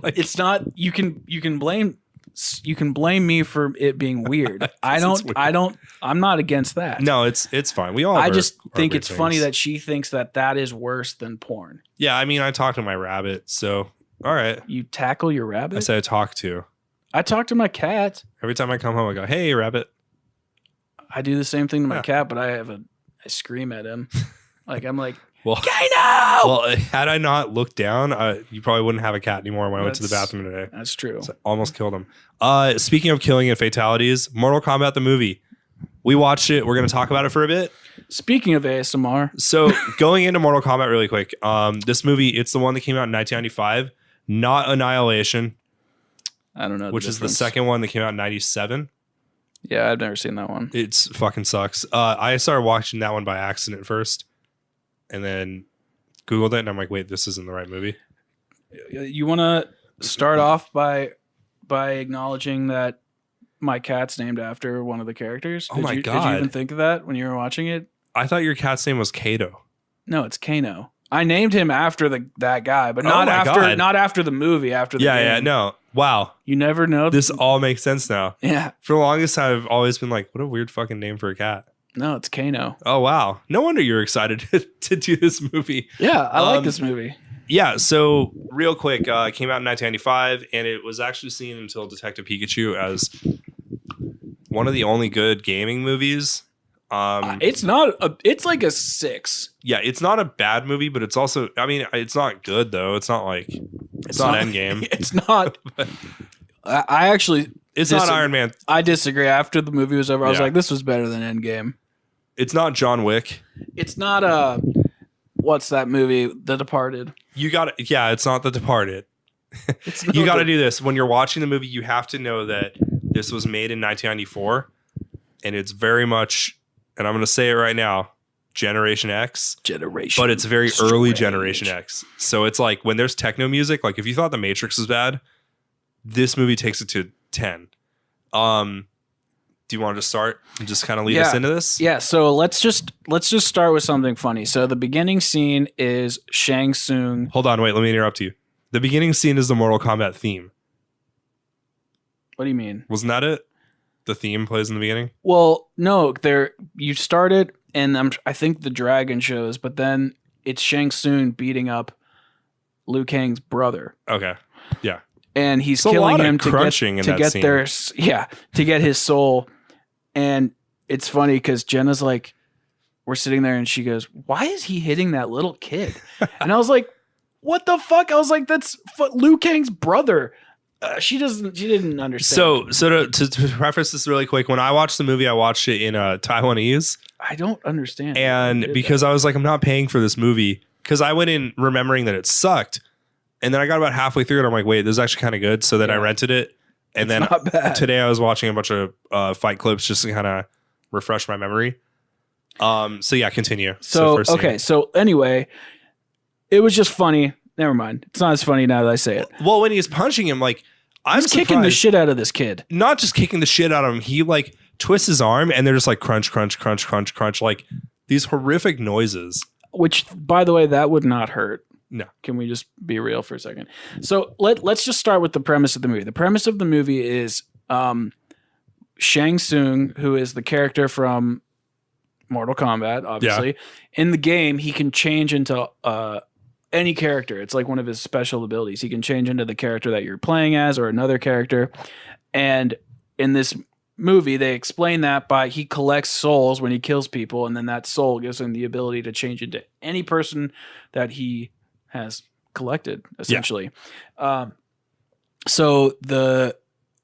it's not. You can blame me for it being weird. I'm not against that. No, it's fine. We all. I just think it's funny that she thinks that is worse than porn. Yeah, I mean, I talk to my rabbit, so all right. You tackle your rabbit? I said I talk to. I talk to my cat. Every time I come home, I go, "Hey, rabbit." I do the same thing to my cat, but I scream at him. Like I'm like, well, Kano! Well, had I not looked down, you probably wouldn't have a cat anymore when I went to the bathroom today. That's true. So I almost killed him. Speaking of killing and fatalities, Mortal Kombat the movie. We watched it. We're going to talk about it for a bit. Speaking of ASMR. So going into Mortal Kombat really quick. This movie, it's the one that came out in 1995. Not Annihilation. I don't know. Which is the second one that came out in 97. Yeah, I've never seen that one. It's fucking sucks. I started watching that one by accident first. And then Googled it and I'm like, wait, this isn't the right movie. You want to start off by acknowledging that my cat's named after one of the characters? Oh my God. Did you even think of that when you were watching it? I thought your cat's name was Kato. No, it's Kano. I named him after that guy, but not after the movie, after the game. Yeah, no. Wow. You never know. This all makes sense now. Yeah. For the longest time, I've always been like, what a weird fucking name for a cat. No, it's Kano. Oh, wow. No wonder you're excited to do this movie. Yeah, I like this movie. Yeah, so real quick, it came out in 1995, and it was actually seen until Detective Pikachu as one of the only good gaming movies. It's not. It's like a 6. Yeah, it's not a bad movie, but it's also. I mean, it's not good though. It's not like it's not Endgame. It's not. I actually. It's not Iron Man. I disagree. After the movie was over, I was like, "This was better than Endgame." It's not John Wick. It's not what's that movie? The Departed. You got it. Yeah, it's not The Departed. You got to do this when you're watching the movie. You have to know that this was made in 1994, and it's very much. And I'm going to say it right now, Generation X. Generation. But it's very early Generation X. So it's like when there's techno music, like if you thought The Matrix was bad, this movie takes it to 10. Do you want to just start and just kind of lead us into this? Yeah, so let's just start with something funny. So the beginning scene is Shang Tsung. Hold on, wait, let me interrupt you. The beginning scene is the Mortal Kombat theme. What do you mean? Wasn't that it? The theme plays in the beginning? Well, no, you started and I think the dragon shows, but then it's Shang Tsung beating up Liu Kang's brother. Okay. Yeah. And he's killing him to get his soul. And it's funny because Jenna's like, we're sitting there and she goes, "Why is he hitting that little kid?" And I was like, "What the fuck?" I was like, "That's Liu Kang's brother." She didn't understand. So to preface this really quick, when I watched the movie, I watched it in Taiwanese. I don't understand. And because I was like, I'm not paying for this movie, because I went in remembering that it sucked. And then I got about halfway through it. I'm like, wait, this is actually kind of good. So then I rented it. And then today I was watching a bunch of fight clips just to kind of refresh my memory. So yeah, continue. So anyway, it was just funny. Never mind. It's not as funny now that I say it. Well, when he's punching him, like I'm kicking the shit out of this kid. Not just kicking the shit out of him. He like twists his arm and they're just like crunch, crunch, crunch, crunch, crunch. Like these horrific noises. Which, by the way, that would not hurt. No. Can we just be real for a second? So let's just start with the premise of the movie. The premise of the movie is Shang Tsung, who is the character from Mortal Kombat, obviously. Yeah. In the game, he can change into any character. It's like one of his special abilities. He can change into the character that you're playing as or another character. And in this movie, they explain that by he collects souls when he kills people, and then that soul gives him the ability to change into any person that he has collected, essentially. Yeah. So the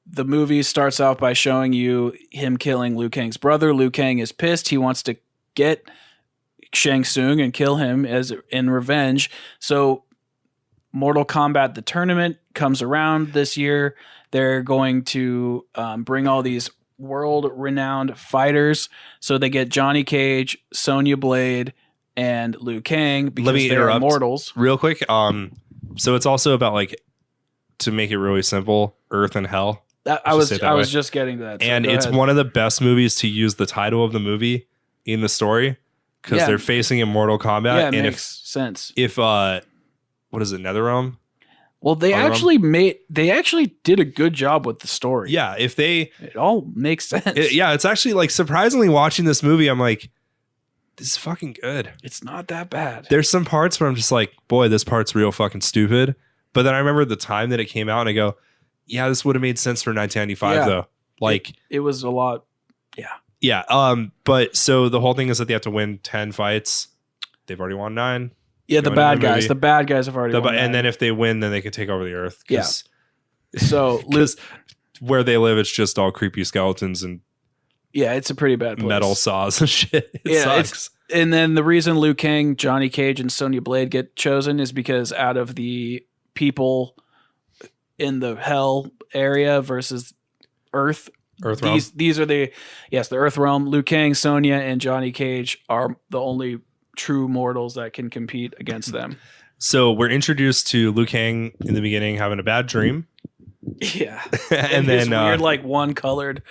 movie starts out by showing you him killing Liu Kang's brother. Liu Kang is pissed. He wants to get Shang Tsung and kill him as in revenge. So Mortal Kombat, the tournament, comes around this year. They're going to bring all these world-renowned fighters. So they get Johnny Cage, Sonya Blade, and Liu Kang because they're immortals. Real quick. So it's also about, like, to make it really simple, Earth and Hell. I was just getting to that. So and it's one of the best movies to use the title of the movie in the story because they're facing in Mortal Kombat. Yeah, it makes sense. If what is it, NetherRealm? Well, they actually did a good job with the story. Yeah, it all makes sense. It's actually like surprisingly watching this movie, I'm like, this is fucking good. It's not that bad. There's some parts where I'm just like, boy, this part's real fucking stupid. But then I remember the time that it came out and I go, yeah, this would have made sense for 1995 though. Like it was a lot. Yeah. Yeah. But so the whole thing is that they have to win 10 fights. They've already won 9. Yeah, the bad guys. The bad guys have already won 9. And then if they win, then they can take over the Earth. Yeah. So where they live, it's just all creepy skeletons and it's a pretty bad place. Metal saws and shit. It sucks. And then the reason Liu Kang, Johnny Cage, and Sonya Blade get chosen is because out of the people in the Hell area versus Earth realm. These are the Earth realm. Liu Kang, Sonya, and Johnny Cage are the only true mortals that can compete against them. So we're introduced to Liu Kang in the beginning having a bad dream. Yeah. and then weird like one colored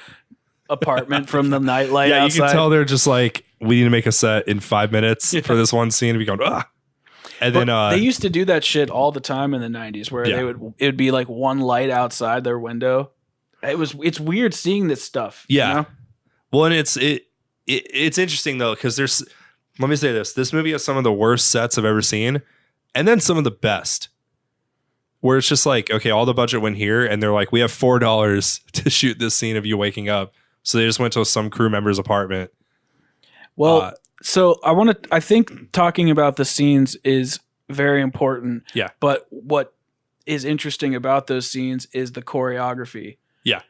apartment from the nightlight outside. You can tell they're just like, we need to make a set in 5 minutes for this one scene. And we go, ah. And then they used to do that shit all the time in the 90s where it would be like one light outside their window. It's weird seeing this stuff. Yeah. You know? Well, and it's interesting though, because let me say this movie has some of the worst sets I've ever seen, and then some of the best. Where it's just like, okay, all the budget went here, and they're like, we have $4 to shoot this scene of you waking up. So they just went to some crew member's apartment. Well, so I think talking about the scenes is very important. Yeah. But what is interesting about those scenes is the choreography. Yeah.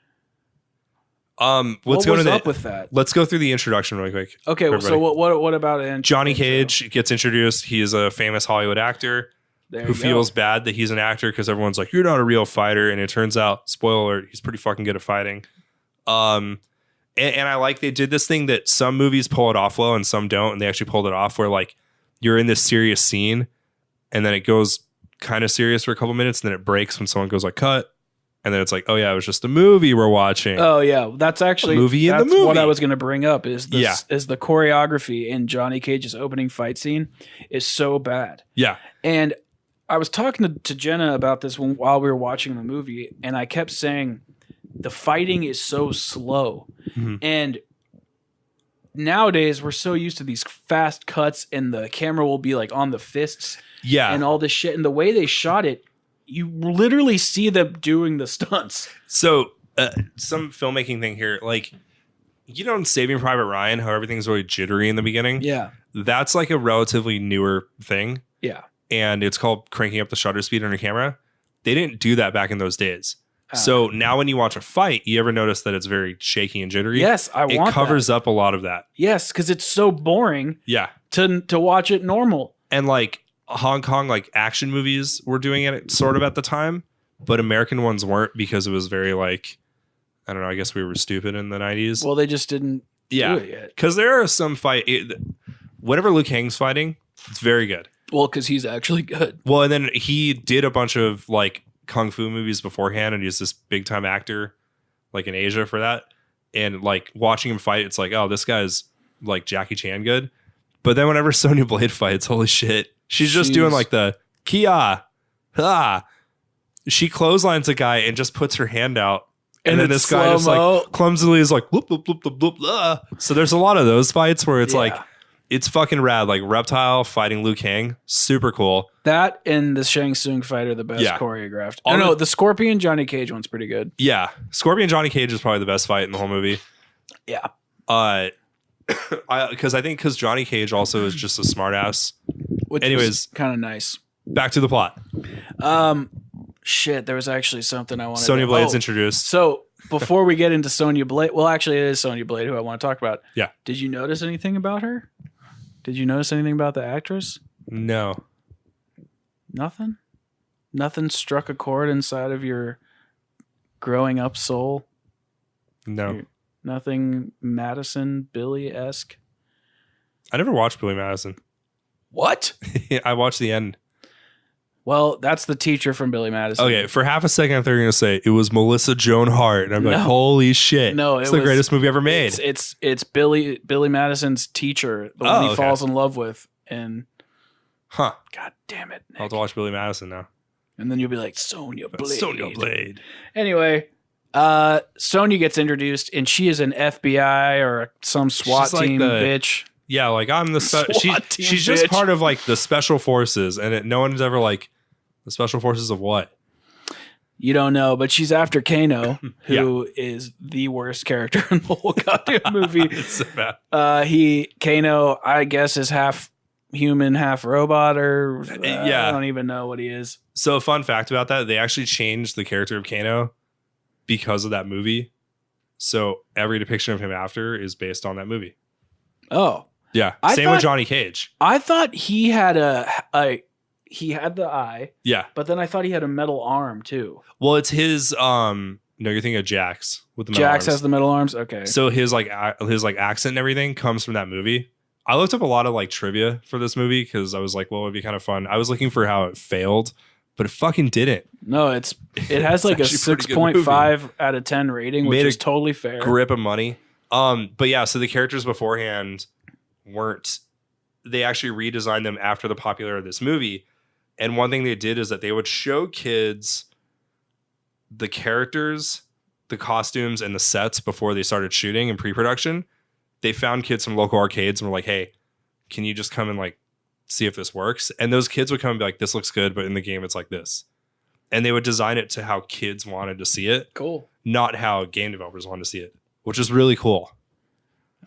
What was up with that? Let's go through the introduction really quick. Okay, so what about it? Johnny Cage gets introduced. He is a famous Hollywood actor who feels bad that he's an actor because everyone's like, you're not a real fighter. And it turns out, spoiler alert, he's pretty fucking good at fighting. And I like they did this thing that some movies pull it off well and some don't. And they actually pulled it off where like you're in this serious scene and then it goes kind of serious for a couple minutes and then it breaks when someone goes like cut. And then it's like, oh yeah, it was just a movie we're watching. Oh yeah, that's actually what I was going to bring up is the choreography in Johnny Cage's opening fight scene is so bad. Yeah. And I was talking to Jenna about this while we were watching the movie, and I kept saying the fighting is so slow. Mm-hmm. And nowadays we're so used to these fast cuts and the camera will be like on the fists and all this shit. And the way they shot it, you literally see them doing the stunts. So some filmmaking thing here, like, you know, in Saving Private Ryan, how everything's really jittery in the beginning. Yeah. That's like a relatively newer thing. Yeah. And it's called cranking up the shutter speed on your camera. They didn't do that back in those days. So now when you watch a fight, you ever notice that it's very shaky and jittery? Yes, it covers up a lot of that. Yes, because it's so boring. Yeah. To watch it normal. And like Hong Kong, like action movies were doing it sort of at the time, but American ones weren't because it was very like, I don't know, I guess we were stupid in the 90s. Well, they just didn't do it yet. Because there are some whenever Liu Kang's fighting, it's very good. Well, because he's actually good. Well, and then he did a bunch of like kung fu movies beforehand, and he's this big time actor like in Asia for that. And like watching him fight, it's like, oh, this guy's like Jackie Chan good. But then whenever Sonya Blade fights, holy shit. She's just doing like the Kia. She clotheslines a guy and just puts her hand out. And then this guy just like clumsily is like, bloop, bloop, bloop, bloop, bloop, blah. So there's a lot of those fights where it's like, it's fucking rad. Like Reptile fighting Liu Kang. Super cool. That and the Shang Tsung fight are the best choreographed. No, the Scorpion Johnny Cage one's pretty good. Yeah. Scorpion Johnny Cage is probably the best fight in the whole movie. Yeah. Because Johnny Cage also is just a smartass. Anyways, kind of nice. Back to the plot. Shit, there was actually something I wanted. Sonya Blade's introduced. So before we get into Sonya Blade, well, actually, it is Sonya Blade who I want to talk about. Yeah. Did you notice anything about her? Did you notice anything about the actress? No. Nothing. Nothing struck a chord inside of your growing up soul. No. Nothing Madison Billy-esque. I never watched Billy Madison. What? I watched the end. Well, that's the teacher from Billy Madison. Okay, for half a second I thought you were going to say it was Melissa Joan Hart. And I'm like, holy shit. No, it's the greatest movie ever made. It's Billy Madison's teacher, the one he falls in love with. And God damn it, Nick. I'll have to watch Billy Madison now. And then you'll be like, Sonya Blade. Sonya Blade. Anyway, Sonya gets introduced, and she is an FBI or some SWAT team bitch. Yeah, like I'm the she's just part of like the special forces, and no one's ever like the special forces of what? You don't know, but she's after Kano, who is the worst character in the whole goddamn movie. It's so bad. Kano, I guess, is half human, half robot, or I don't even know what he is. So a fun fact about that, they actually changed the character of Kano because of that movie. So every depiction of him after is based on that movie. Oh. Yeah. Same with Johnny Cage. I thought he had he had the eye. Yeah. But then I thought he had a metal arm too. Well, it's his no, you're thinking of Jax with the metal arms. Has the metal arms? Okay. So his accent and everything comes from that movie. I looked up a lot of like trivia for this movie because I was like, well, it would be kind of fun. I was looking for how it failed, but it fucking didn't. No, it has like a 6.5 out of 10 rating, which is totally fair. Grip of money. But yeah, so the characters beforehand they actually redesigned them after the popularity of this movie. And one thing they did is that they would show kids the characters, the costumes, and the sets before they started shooting in pre-production. They found kids from local arcades and were like, hey, can you just come and like see if this works? And those kids would come and be like, this looks good, but in the game it's like this. And they would design it to how kids wanted to see it. Cool. Not how game developers wanted to see it. which is really cool.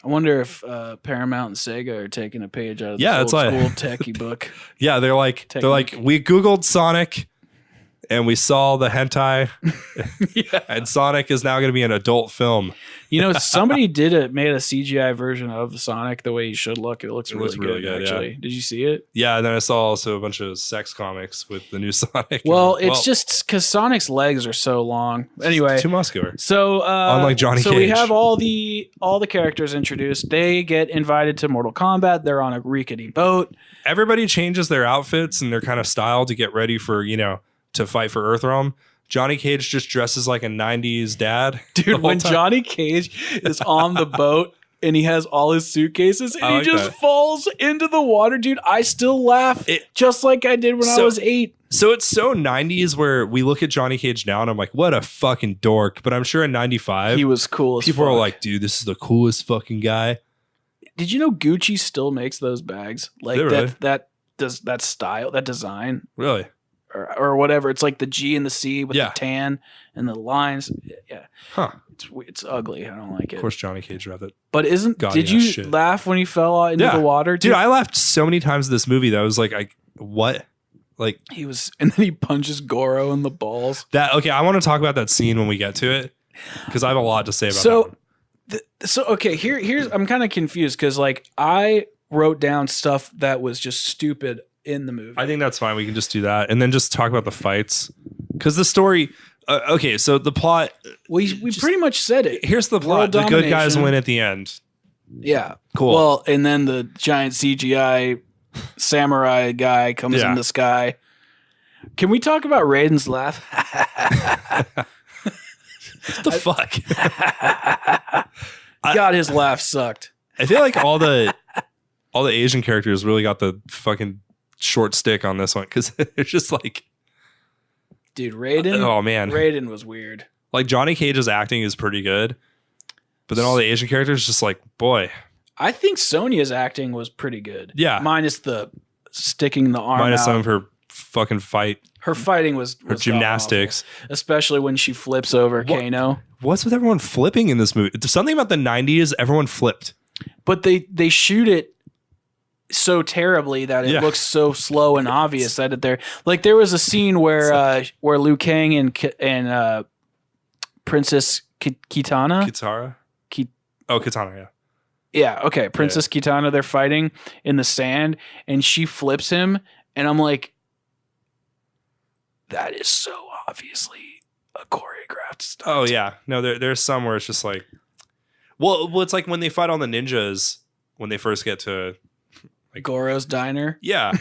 I wonder if Paramount and Sega are taking a page out of this old like, school techie book. Yeah, they're like, we Googled Sonic and we saw the hentai and Sonic is now going to be an adult film. You know, somebody made a CGI version of Sonic the way he should look. It looks really good, actually. Yeah. Did you see it? Yeah, and then I saw also a bunch of sex comics with the new Sonic. Well, it's just because Sonic's legs are so long. Anyway, too muscular. So, unlike Johnny Cage. So we have all the characters introduced. They get invited to Mortal Kombat. They're on a rickety boat. Everybody changes their outfits and their kind of style to get ready for, to fight for Earthrealm. Johnny Cage just dresses like a 90s dad. Dude, when Johnny Cage is on the boat and he has all his suitcases and he just falls into the water, dude, I still laugh just like I did when I was 8. So it's so 90s where we look at Johnny Cage now and I'm like, what a fucking dork. But I'm sure in 95, he was cool as people fuck. are like, dude, this is the coolest fucking guy. Did you know Gucci still makes those bags? Like that style, that design? Really? Or whatever. It's like the G and the C with the tan and the lines. Yeah. Huh. It's ugly. I don't like it. Of course, Johnny Cage read it. But did you laugh when he fell into the water? Dude, I laughed so many times in this movie that I was like, what? Like and then he punches Goro in the balls. I want to talk about that scene when we get to it because I have a lot to say about that. Here's I'm kind of confused because I wrote down stuff that was just stupid in the movie. I think that's fine. We can just do that and then just talk about the fights because the story. So the plot. We pretty much said it. Here's the plot: the good guys win at the end. Yeah, cool. Well, and then the giant CGI samurai guy comes in the sky. Can we talk about Raiden's laugh? What the fuck? God, his laugh sucked. I feel like all the Asian characters really got the fucking short stick on this one because it's just like, dude, Raiden. Oh man, Raiden was weird. Like Johnny Cage's acting is pretty good, but then all the Asian characters just like, boy. I think Sonya's acting was pretty good. Yeah, minus the sticking the arm. Minus out. some of her fucking fight. Her fighting was her gymnastics, especially when she flips over Kano. What's with everyone flipping in this movie? There's something about the 90s. Everyone flipped, but they shoot it so terribly that it looks so slow and obvious that there was a scene where Liu Kang and Princess Kitana. Kitana, yeah, okay, Princess Kitana, they're fighting in the sand and she flips him and I'm like, that is so obviously a choreographed stunt. Oh yeah, no, there's some where it's just like, well, it's like when they fight all the ninjas when they first get to Goro's Diner. Yeah.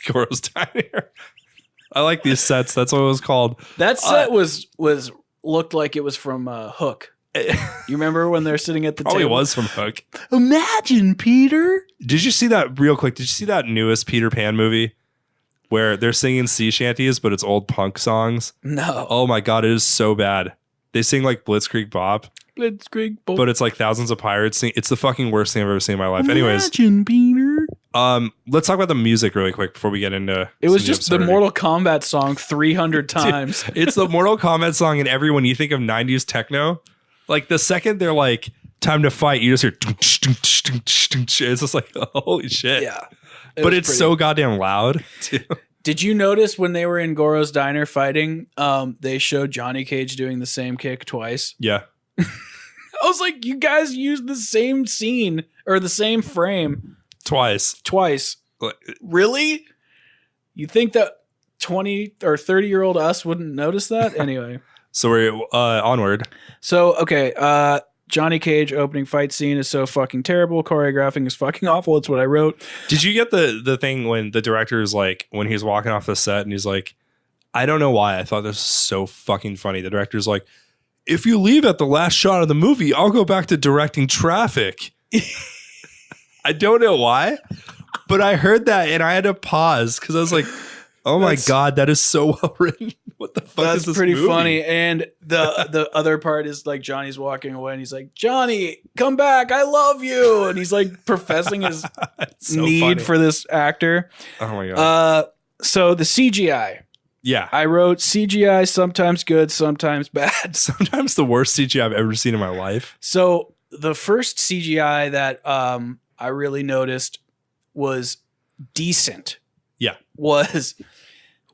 Goro's Diner. I like these sets. That's what it was called. That set was looked like it was from Hook. You remember when they're sitting at the table? Oh, it was from Hook. Imagine, Peter. Did you see that real quick? Did you see that newest Peter Pan movie where they're singing sea shanties, but it's old punk songs? No. Oh my God, it is so bad. They sing like Blitzkrieg Bop. Blitzkrieg Bop. But it's like thousands of pirates sing. It's the fucking worst thing I've ever seen in my life. Anyways. Imagine, Peter. Let's talk about the music really quick before we get into it. Was just the Mortal Kombat song 300 times. Dude, it's the Mortal Kombat song, and when you think of 90s techno, like the second they're like, time to fight, you just hear it's just like, holy shit. Yeah. But it's so goddamn loud, too. Did you notice when they were in Goro's Diner fighting, they showed Johnny Cage doing the same kick twice? Yeah. I was like, you guys used the same scene or the same frame. Twice. Really? You think that 20 or 30-year-old us wouldn't notice that? Anyway. So we're onward. So, okay. Johnny Cage opening fight scene is so fucking terrible. Choreographing is fucking awful. It's what I wrote. Did you get the thing when the director is like, when he's walking off the set and he's like, I don't know why I thought this was so fucking funny. The director's like, if you leave at the last shot of the movie, I'll go back to directing traffic. I don't know why, but I heard that and I had to pause because I was like, oh my God, that is so well written. What the fuck is this pretty movie? Funny. And the other part is like Johnny's walking away and he's like, Johnny, come back. I love you. And he's like professing his need for this actor. Oh my God. So the CGI. Yeah. I wrote CGI sometimes good, sometimes bad. Sometimes the worst CGI I've ever seen in my life. So the first CGI that I really noticed was decent. Yeah. Was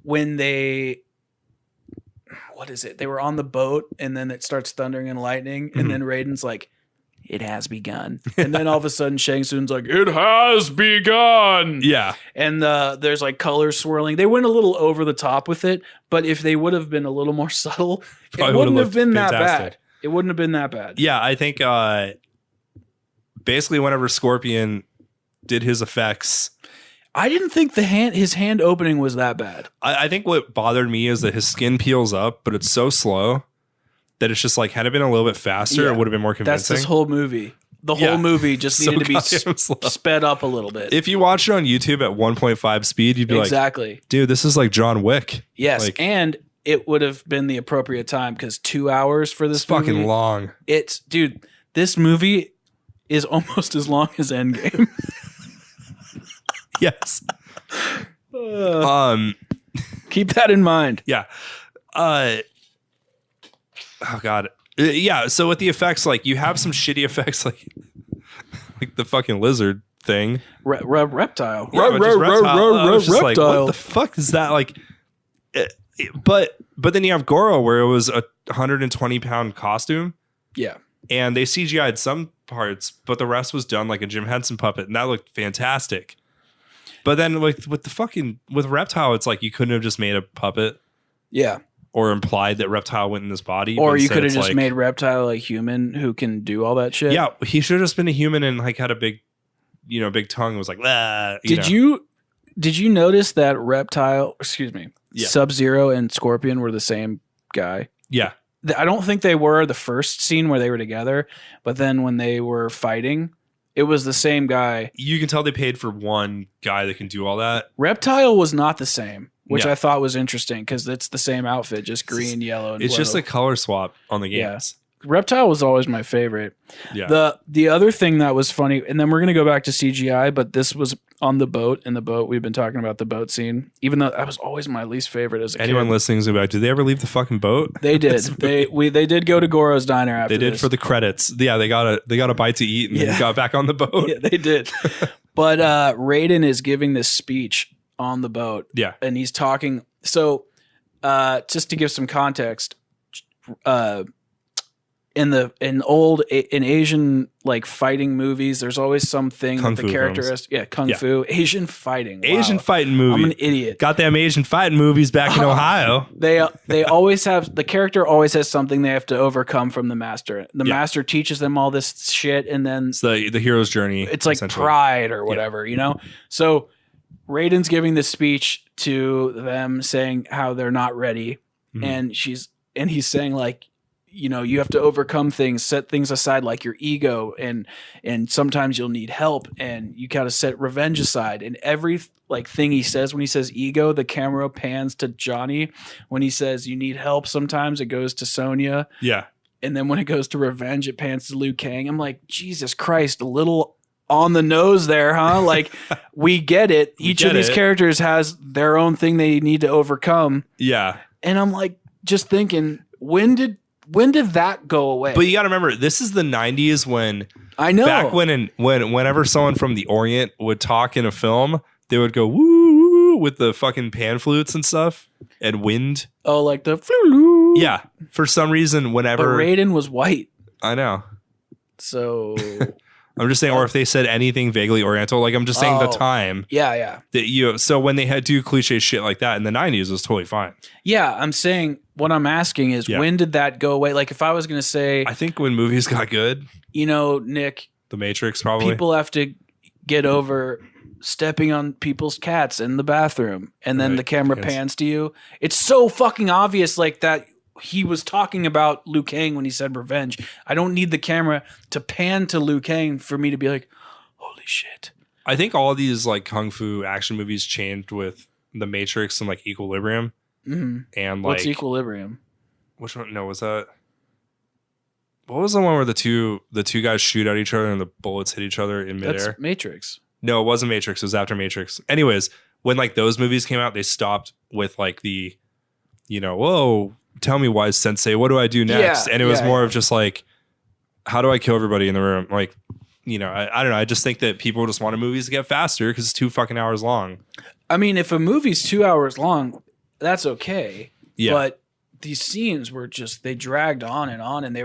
when they, what is it? They were on the boat and then it starts thundering and lightning. And then Raiden's like, it has begun. And then all of a sudden Shang Tsung's like, it has begun. Yeah. And there's like colors swirling. They went a little over the top with it, but if they would have been a little more subtle, it wouldn't have been that bad. It wouldn't have been that bad. Yeah, I think basically whenever Scorpion did his effects, I didn't think his hand opening was that bad. I think what bothered me is that his skin peels up, but it's so slow that it's just like, had it been a little bit faster, it would have been more convincing. That's this whole movie. The whole movie just needed to be sped up a little bit. If you watch it on YouTube at 1.5 speed, you'd be like, dude, this is like John Wick. Yes, like, and it would have been the appropriate time because 2 hours for this movie, fucking long. Dude, this movie is almost as long as Endgame. Yes. Keep that in mind. Yeah. Oh God. Yeah. So with the effects, like you have some shitty effects, like the fucking lizard thing, reptile. Yeah, reptile. Like, what the fuck is that? Like, but then you have Goro, where it was a 120-pound costume. Yeah. And they CGI'd some parts, but the rest was done like a Jim Henson puppet, and that looked fantastic. But then with Reptile, it's like you couldn't have just made a puppet. Yeah. Or implied that Reptile went in his body. Or you could have just made Reptile a human who can do all that shit. Yeah, he should have just been a human and like had a big tongue. It was like, Did you notice that Reptile, Sub-Zero and Scorpion were the same guy? Yeah. I don't think they were the first scene where they were together, but then when they were fighting, it was the same guy. You can tell they paid for one guy that can do all that. Reptile was not the same, which I thought was interesting because it's the same outfit, just green, yellow, and it's blue. just a color swap on the games. Yeah. Reptile was always my favorite. Yeah. The other thing that was funny, and then we're going to go back to CGI, but this was on the boat. In the boat, we've been talking about the boat scene, even though that was always my least favorite as a kid. Anyone listening is about, did they ever leave the fucking boat? They did. They did go to Goro's diner after They did this. for the credits. Yeah, they got a bite to eat and then got back on the boat. Yeah, they did. But Raiden is giving this speech on the boat. Yeah. And he's talking. So just to give some context, in Asian like fighting movies, there's always something Kung that Fu the character films. has. Yeah, Kung Fu. Asian fighting. Wow. Asian fighting movie. I'm an idiot. Got them Asian fighting movies back in Ohio. They always have, the character always has something they have to overcome from the master. The master teaches them all this shit, and then it's the hero's journey. It's like pride or whatever, you know? So Raiden's giving this speech to them saying how they're not ready. Mm-hmm. And he's saying like, you know, you have to overcome things, set things aside like your ego, and sometimes you'll need help, and you got to set revenge aside. And every like thing he says, when he says ego, the camera pans to Johnny. When he says you need help, sometimes it goes to Sonya. Yeah. And then when it goes to revenge, it pans to Liu Kang. I'm like, Jesus Christ, a little on the nose there, huh? Like, we get it. Each of these characters has their own thing they need to overcome. Yeah. And I'm like, just thinking, when did that go away? But you got to remember, this is the 90s when I know back whenever someone from the Orient would talk in a film, they would go woo woo with the fucking pan flutes and stuff and wind. Oh, like the flulu. Yeah. For some reason, whenever but Raiden was white. I know. So I'm just saying, or if they said anything vaguely Oriental, like I'm just saying the time. Yeah. That so when they had do cliche shit like that in the 90s, it was totally fine. Yeah, I'm saying what I'm asking is when did that go away? Like if I was going to say, I think when movies got good, you know, Nick, The Matrix probably. People have to get over stepping on people's cats in the bathroom, and then the camera pans to you. It's so fucking obvious, like that. He was talking about Liu Kang when he said revenge. I don't need the camera to pan to Liu Kang for me to be like, holy shit. I think all these like kung fu action movies changed with The Matrix and like Equilibrium. Mm-hmm. And like, what's Equilibrium? Which one? No, was that? What was the one where the two guys shoot at each other and the bullets hit each other in midair? That's Matrix. No, it wasn't Matrix. It was after Matrix. Anyways, when like those movies came out, they stopped with like the whoa, tell me wise sensei, what do I do next? And it was more of just like, how do I kill everybody in the room? Like, I don't know. I just think that people just wanted movies to get faster because it's 2 fucking hours long. I mean, if a movie's 2 hours long, that's okay. Yeah. But these scenes were just, they dragged on, and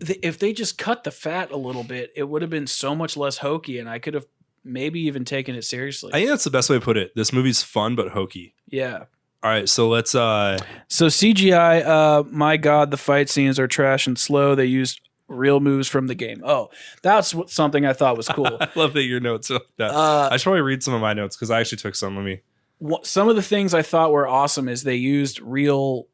if they just cut the fat a little bit, it would have been so much less hokey, and I could have maybe even taken it seriously. I think that's the best way to put it. This movie's fun but hokey. Yeah. All right, so let's So CGI, my God, the fight scenes are trash and slow. They used real moves from the game. Oh, that's something I thought was cool. I love that your notes are that. I should probably read some of my notes because I actually took some. Some of the things I thought were awesome is they used real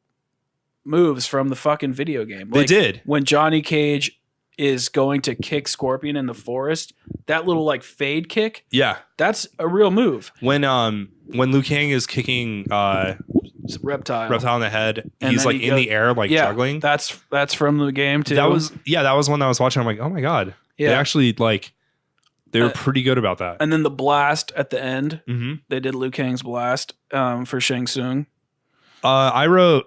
moves from the fucking video game. They did. When Johnny Cage is going to kick Scorpion in the forest, that little like fade kick. Yeah. That's a real move. When Liu Kang is kicking Reptile in the head, and he's like in the air, like juggling. That's from the game too. That was one that I was watching. I'm like, oh my God. Yeah. They actually they were pretty good about that. And then the blast at the end. Mm-hmm. They did Liu Kang's blast for Shang Tsung. I wrote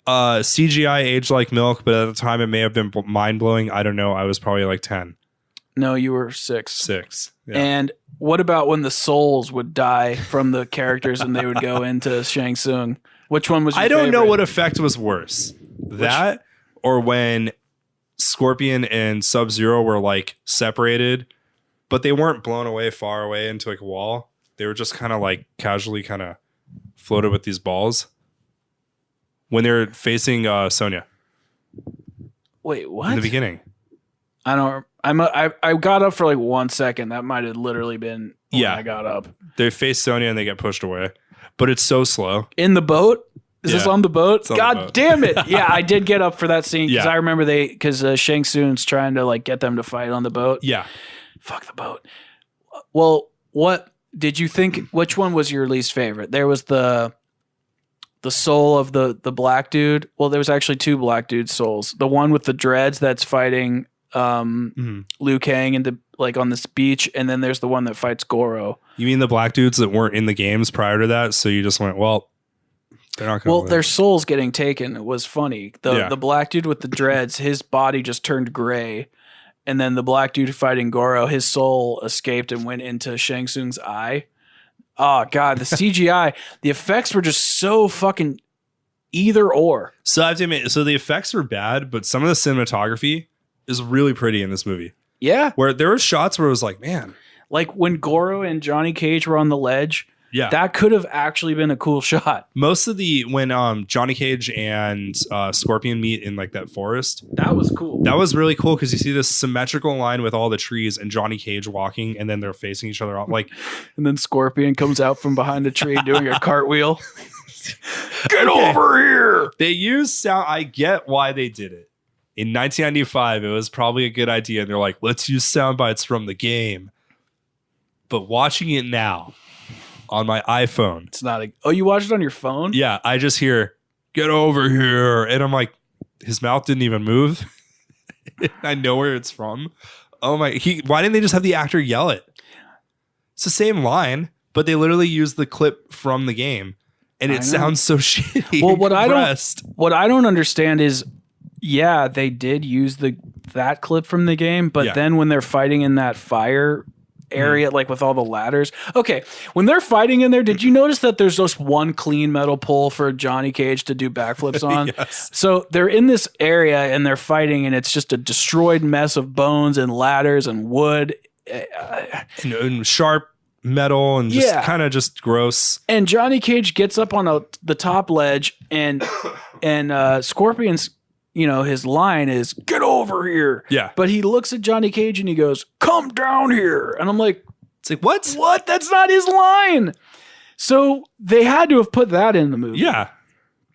CGI aged like milk, but at the time it may have been mind blowing. I don't know. I was probably like 10. No, you were 6. 6. Yeah. And what about when the souls would die from the characters and they would go into Shang Tsung? Which one was your favorite? know what effect was worse. That or when Scorpion and Sub-Zero were like separated, but they weren't blown away far away into like a wall. They were just kind of like casually kind of floated with these balls. When they're facing Sonya. Wait, what? In the beginning. I got up for like 1 second. That might have literally been when I got up. They face Sonya and they get pushed away. But it's so slow. In the boat? Is this on the boat? God damn it. Yeah, I did get up for that scene because I remember because Shang Tsung's trying to like get them to fight on the boat. Yeah. Fuck the boat. Well, what did you think? Which one was your least favorite? There was the soul of the black dude. Well, there was actually 2 black dude souls. The one with the dreads that's fighting Liu Kang on this beach, and then there's the one that fights Goro. You mean the black dudes that weren't in the games prior to that? So you just went, well, they're not going to their souls getting taken was funny. The black dude with the dreads, his body just turned gray. And then the black dude fighting Goro, his soul escaped and went into Shang Tsung's eye. Oh, God, the CGI, the effects were just so fucking either or. So I have to admit, the effects were bad, but some of the cinematography is really pretty in this movie. Yeah. Where there were shots where it was like, man. Like when Goro and Johnny Cage were on the ledge. Yeah. That could have actually been a cool shot. Most of when Johnny Cage and Scorpion meet in like that forest. That was cool. That was really cool because you see this symmetrical line with all the trees and Johnny Cage walking, and then they're facing each other like and then Scorpion comes out from behind a tree doing a cartwheel. Get over here. They use sound. I get why they did it. In 1995, it was probably a good idea. And they're like, let's use sound bites from the game. But watching it now on my iPhone. It's not oh, you watched it on your phone? Yeah, I just hear, get over here. And I'm like, his mouth didn't even move. I know where it's from. Oh my, why didn't they just have the actor yell it? It's the same line, but they literally used the clip from the game. And it sounds so shitty. Well, what I don't understand is, yeah, they did use that clip from the game, but then when they're fighting in that fire area, like with all the ladders. Okay, when they're fighting in there, did you notice that there's just one clean metal pole for Johnny Cage to do backflips on? Yes. So they're in this area and they're fighting, and it's just a destroyed mess of bones and ladders and wood and sharp metal and just kind of just gross. And Johnny Cage gets up on the top ledge, and Scorpion's, his line is, get over here. Yeah. But he looks at Johnny Cage and he goes, come down here. And I'm like, it's like, what? What? That's not his line. So they had to have put that in the movie. Yeah.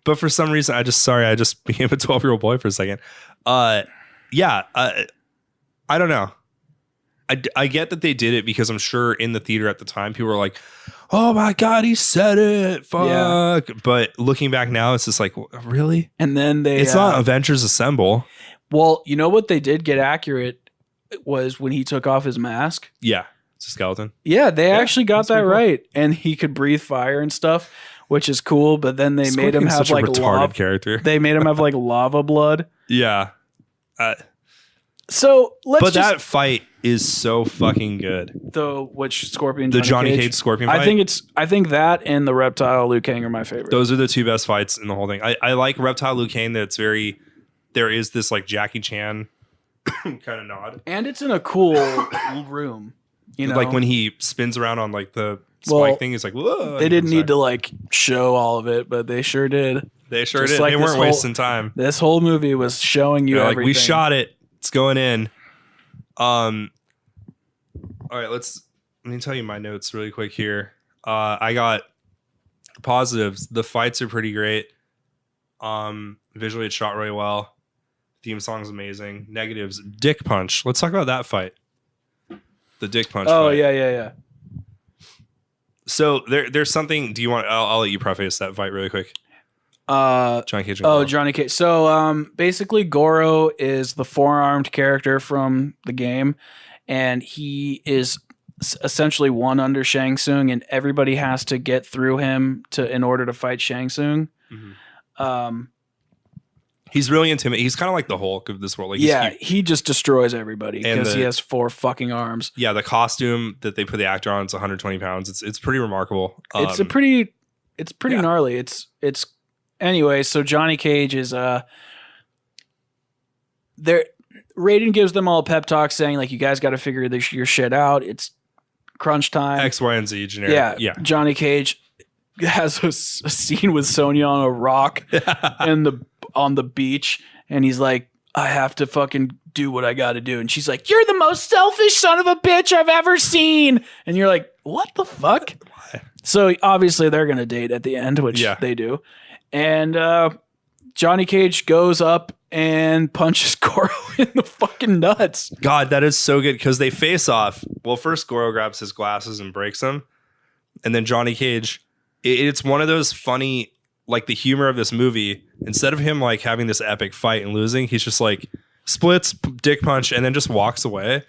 But for some reason, I just became a 12-year-old boy for a second. I don't know. I get that they did it because I'm sure in the theater at the time, people were like, oh my God, he said it. Fuck. Yeah. But looking back now, it's just like, really? And then it's not Avengers Assemble. Well, you know what they did get accurate was when he took off his mask. Yeah. It's a skeleton. Yeah, they actually got that right. Cool. And he could breathe fire and stuff. which is cool. But then they made him have such like a retarded character. They made him have like lava blood. Yeah. So let's. That fight is so fucking good. Which Scorpion? The Johnny Cage Scorpion fight. I think that and the Reptile Liu Kang are my favorite. Those are the two best fights in the whole thing. I like Reptile Liu Kang. There is this like Jackie Chan kind of nod, and it's in a cool room. Like when he spins around on like the spike thing, it's like whoa. They didn't need to like show all of it, but they sure did. They sure did. Like they weren't wasting time. This whole movie was showing you everything. Like we shot it. It's going in. All right, let me tell you my notes really quick here. I got positives. The fights are pretty great. Visually it's shot really well. Theme song's amazing. Negatives, dick punch. Let's talk about that fight. The dick punch. Oh, fight. yeah. So there's something. Do you want? I'll let you preface that fight really quick. Johnny Cage. Johnny Cage. So basically, Goro is the four-armed character from the game, and he is essentially one under Shang Tsung, and everybody has to get through him in order to fight Shang Tsung. Mm-hmm. He's really intimidating. He's kind of like the Hulk of this world. Like he just destroys everybody because he has 4 fucking arms. Yeah, the costume that they put the actor on is 120 pounds. It's pretty remarkable. It's pretty gnarly. It's anyway. So Johnny Cage is there. Raiden gives them all a pep talk saying like, you guys got to figure your shit out. It's crunch time. X, Y, and Z generic. Yeah. Johnny Cage has a scene with Sonya on a rock on the beach, and he's like, I have to fucking do what I got to do. And she's like, you're the most selfish son of a bitch I've ever seen. And you're like, what the fuck? Why? So obviously they're going to date at the end, which they do. And Johnny Cage goes up and punches Goro in the fucking nuts. God, that is so good because they face off. Well, first Goro grabs his glasses and breaks them. And then Johnny Cage, it's one of those funny, like the humor of this movie, instead of him like having this epic fight and losing, he's just like splits, dick punch, and then just walks away.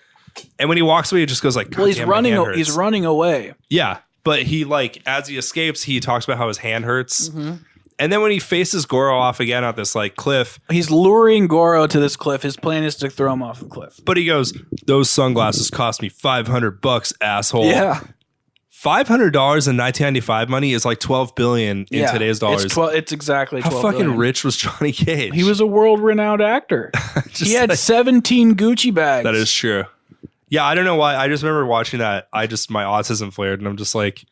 And when he walks away, he just goes like, well, he's running away. Yeah. But he like, as he escapes, he talks about how his hand hurts. Mm-hmm. And then when he faces Goro off again at this like cliff, he's luring Goro to this cliff. His plan is to throw him off the cliff. But he goes, those sunglasses cost me $500, asshole. Yeah. $500 in 1995 money is like 12 billion in today's dollars. It's exactly 12 How fucking billion. rich was Johnny Cage? He was a world-renowned actor. He had 17 Gucci bags. That is true. Yeah, I don't know why. I just remember watching that. My autism flared, and I'm just like,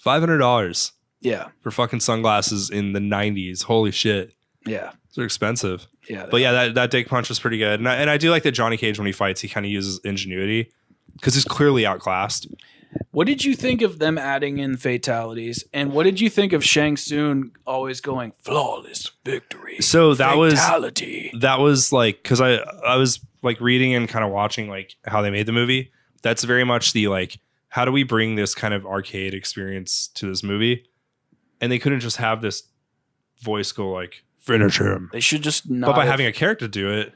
$500. Yeah. For fucking sunglasses in the 90s. Holy shit. Yeah. They're expensive. Yeah. But yeah, that dick punch is pretty good. And I do like that Johnny Cage, when he fights, he kind of uses ingenuity because he's clearly outclassed. What did you think of them adding in fatalities? And what did you think of Shang Tsung always going flawless victory? So fatality. that was like, because I was like reading and kind of watching like how they made the movie. That's very much the like, how do we bring this kind of arcade experience to this movie? And they couldn't just have this voice go like, finish him. They should just not. But by having a character do it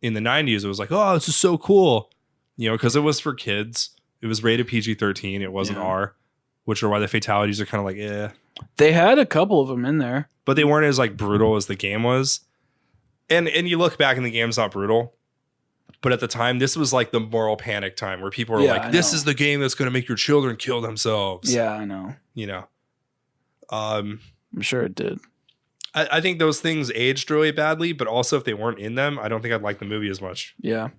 in the 90s, it was like, oh, this is so cool. You know, because it was for kids. It was rated PG-13. It wasn't R, which are why the fatalities are kind of like, eh. They had a couple of them in there. But they weren't as like brutal as the game was. And you look back and the game's not brutal. But at the time, this was like the moral panic time where people were like, this is the game that's going to make your children kill themselves. Yeah, I know. You know. I'm sure it did. I think those things aged really badly, but also if they weren't in them, I don't think I'd like the movie as much. Yeah.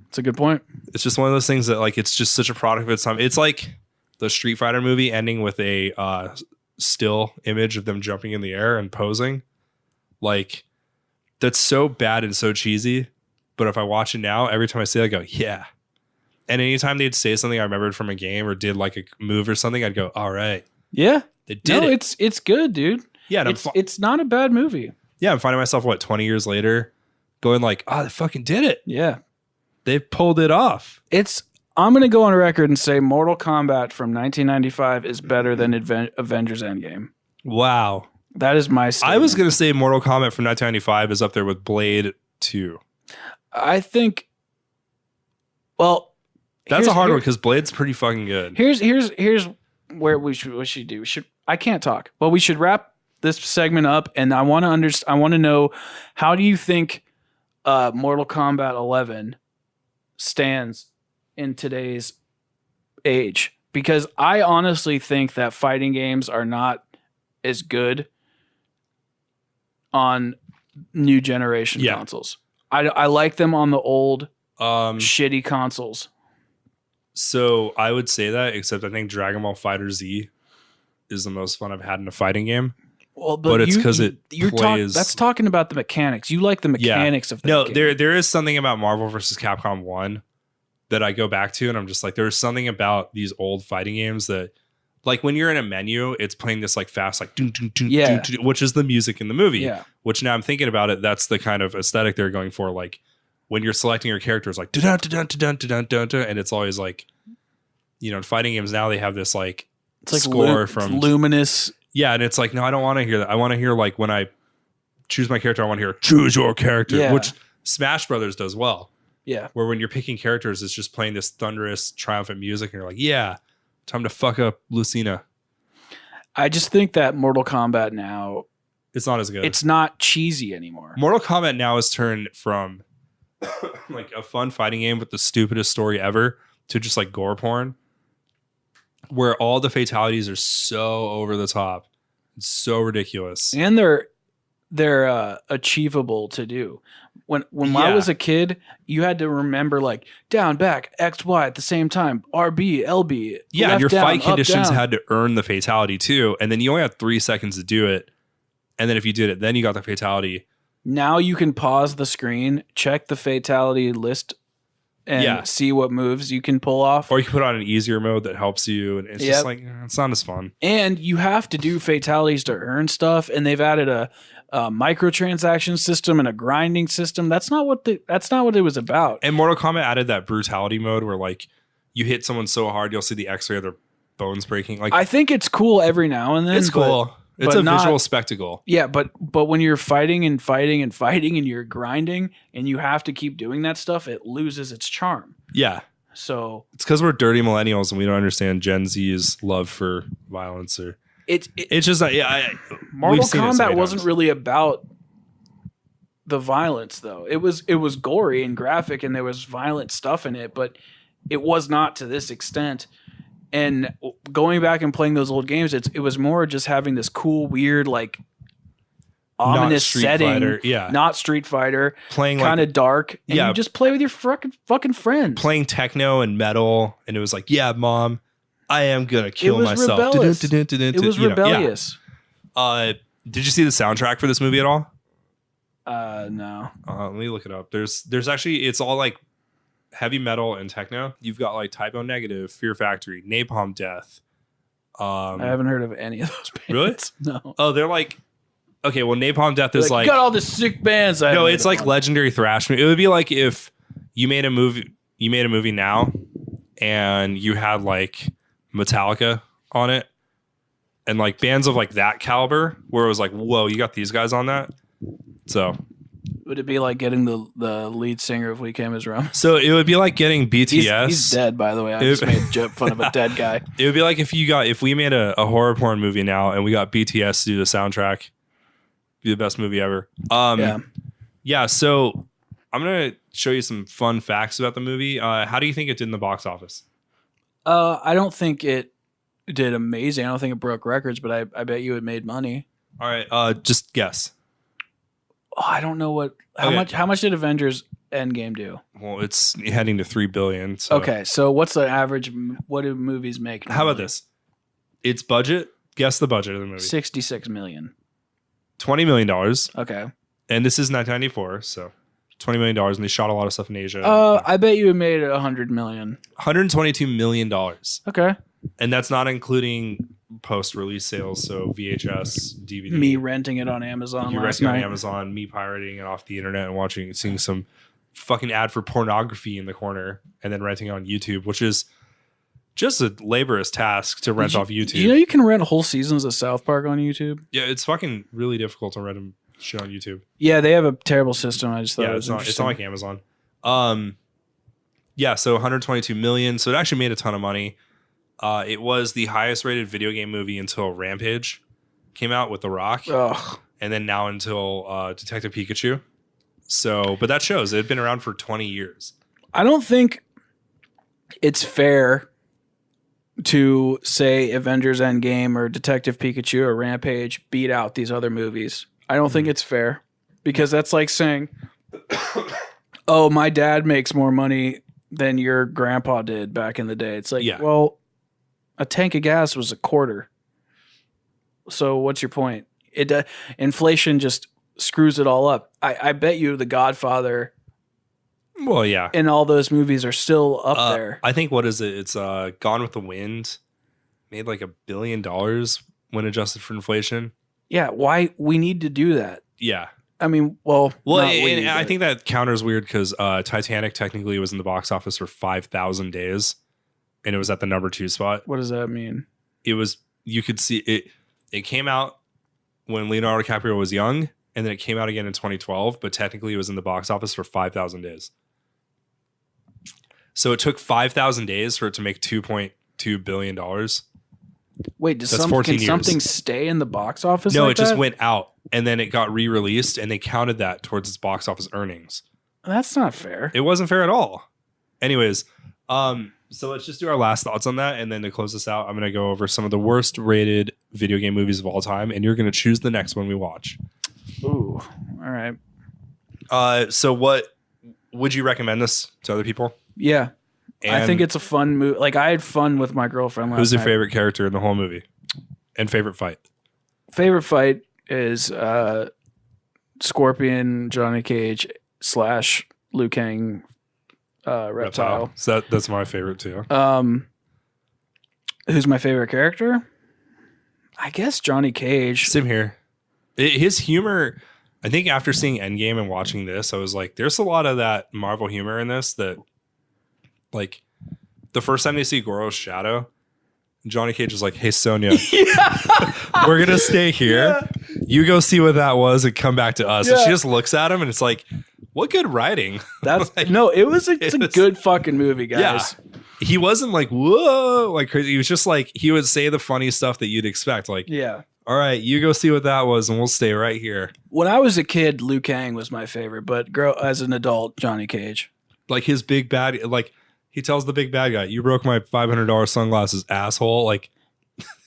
It's a good point. It's just one of those things that like it's just such a product of its time. It's like the Street Fighter movie ending with a still image of them jumping in the air and posing. Like that's so bad and so cheesy. But if I watch it now, every time I see it, I go, yeah. And anytime they'd say something I remembered from a game or did like a move or something, I'd go, all right. Yeah. They did it. It's good, dude. Yeah. It's not a bad movie. Yeah. I'm finding myself, 20 years later going like, oh, they fucking did it. Yeah. They pulled it off. I'm going to go on record and say Mortal Kombat from 1995 is better than Avengers Endgame. Wow. That is my statement. I was going to say Mortal Kombat from 1995 is up there with Blade 2. I think, well, that's a hard one because Blade's pretty fucking good. Here's where we should do. I can't talk. Well, we should wrap this segment up, and I want to I want to know, how do you think Mortal Kombat 11 stands in today's age? Because I honestly think that fighting games are not as good on new generation consoles. I like them on the old shitty consoles. So I would say that, except I think Dragon Ball Fighter Z is the most fun I've had in a fighting game. Well, but it's because that's talking about the mechanics. You like the mechanics of that game. There is something about Marvel vs. Capcom 1 that I go back to, and I'm just like, there's something about these old fighting games that, like, when you're in a menu, it's playing this like fast, like dun, dun, dun, dun, dun, which is the music in the movie. Yeah. Which, now I'm thinking about it, that's the kind of aesthetic they're going for. Like when you're selecting your characters, like dun, dun, dun, dun, dun, dun, dun, and it's always like, in fighting games now they have this like it's like score from luminous. Yeah, and it's like, no, I don't want to hear that. I want to hear, like, when I choose my character, I want to hear choose your character, which Smash Brothers does well. Yeah. Where when you're picking characters, it's just playing this thunderous, triumphant music, and you're like, yeah, time to fuck up Lucina. I just think that Mortal Kombat now, it's not as good. It's not cheesy anymore. Mortal Kombat now has turned from like a fun fighting game with the stupidest story ever to just like gore porn, where all the fatalities are so over the top. It's so ridiculous. And they're achievable to do. When I was a kid, you had to remember like down, back, X, Y at the same time, RB, LB. Yeah, left, and your down, fight up, conditions down. had to earn the fatality too. And then you only had 3 seconds to do it. And then if you did it, then you got the fatality. Now you can pause the screen, check the fatality list, and see what moves you can pull off. Or you can put on an easier mode that helps you. And it's just like, it's not as fun. And you have to do fatalities to earn stuff. And they've added a microtransaction system and a grinding system. That's not what it was about. And Mortal Kombat added that brutality mode where like you hit someone so hard, you'll see the X-ray of their bones breaking. Like, I think it's cool every now and then. It's cool. It's a visual spectacle. Yeah, but when you're fighting and you're grinding and you have to keep doing that stuff, it loses its charm. Yeah. So it's because we're dirty millennials and we don't understand Gen Z's love for violence. Or it's just like, Mortal Kombat wasn't really about the violence though. It was gory and graphic and there was violent stuff in it, but it was not to this extent. And going back and playing those old games, it was more just having this cool, weird, like ominous setting. Not Street Fighter. Playing kind of like, dark. And you just play with your fucking friends. Playing techno and metal, and it was like, yeah, mom, I am gonna kill myself. Rebellious. It was rebellious. Did you see the soundtrack for this movie at all? No. Let me look it up. There's actually, it's all like heavy metal and techno. You've got like Typo Negative, Fear Factory, Napalm Death. I haven't heard of any of those bands. Really? No. Oh, they're like, okay, well, Napalm Death is like you got all the sick bands. No, it's like legendary thrash. It would be like if you made a movie now and you had like Metallica on it and like bands of like that caliber where it was like, whoa, you got these guys on that. So would it be like getting the lead singer of We Came As Rum? So it would be like getting BTS. He's dead, by the way. I just made fun of a dead guy. It would be like if we made a horror porn movie now and we got BTS to do the soundtrack. Be the best movie ever. Yeah. So I'm gonna show you some fun facts about the movie. How do you think it did in the box office? I don't think it did amazing. I don't think it broke records, but I bet you it made money. All right. Just guess. Oh, I don't know how much did Avengers Endgame do? Well, it's heading to $3 billion. So. Okay, so what's the average? What do movies make? How about this? Its budget. Guess the budget of the movie. $66 million. $20 million. Okay. And this is 1994, so $20 million, and they shot a lot of stuff in Asia. I bet you it made $100 million. $122 million. Okay. And that's not including post-release sales, so VHS, DVD. Me renting it on Amazon last night. On Amazon, me pirating it off the internet and seeing some fucking ad for pornography in the corner, and then renting it on YouTube, which is just a laborious task to rent off YouTube. You know you can rent whole seasons of South Park on YouTube? Yeah, it's fucking really difficult to rent shit on YouTube. Yeah, they have a terrible system. I just thought it's not like Amazon. Yeah, so $122 million. So it actually made a ton of money. It was the highest rated video game movie until Rampage came out with The Rock. Ugh. And then now until Detective Pikachu. So, but that shows it had been around for 20 years. I don't think it's fair to say Avengers Endgame or Detective Pikachu or Rampage beat out these other movies. I don't think it's fair because that's like saying, oh, my dad makes more money than your grandpa did back in the day. It's like, well, a tank of gas was $0.25. So what's your point? Inflation just screws it all up. I bet you The Godfather. Well, yeah. And all those movies are still up there. I think, what is it? It's Gone with the Wind. Made like $1 billion when adjusted for inflation. Yeah, why we need to do that? Yeah. I mean, well, and I think that counters weird because Titanic technically was in the box office for 5,000 days. And it was at the number 2 spot. What does that mean? It was, you could see it. It came out when Leonardo DiCaprio was young. And then it came out again in 2012. But technically it was in the box office for 5,000 days. So it took 5,000 days for it to make $2.2 billion. Wait, can something stay in the box office? No, like it just went out and then it got re-released and they counted that towards its box office earnings. That's not fair. It wasn't fair at all. Anyways, so let's just do our last thoughts on that. And then to close this out, I'm going to go over some of the worst rated video game movies of all time. And you're going to choose the next one we watch. Ooh, all right. So what would you recommend this to other people? Yeah. And I think it's a fun movie. Like, I had fun with my girlfriend last night. Who's your favorite character in the whole movie? And favorite fight? Favorite fight is Scorpion, Johnny Cage / Liu Kang reptile. So that's my favorite too. Who's my favorite character? I guess Johnny Cage. Same here. His humor, I think after seeing Endgame and watching this, I was like, there's a lot of that Marvel humor in this that, like, the first time they see Goro's shadow, Johnny Cage is like, hey, Sonya, we're going to stay here. Yeah. You go see what that was and come back to us. Yeah. And she just looks at him and it's like, what good writing. That's like, no, it's a good fucking movie, guys. Yeah. He wasn't like, whoa, like crazy. He was just like, he would say the funny stuff that you'd expect. Like, yeah. All right, you go see what that was and we'll stay right here. When I was a kid, Liu Kang was my favorite, but as an adult, Johnny Cage. Like his big bad, like he tells the big bad guy, you broke my $500 sunglasses, asshole. Like,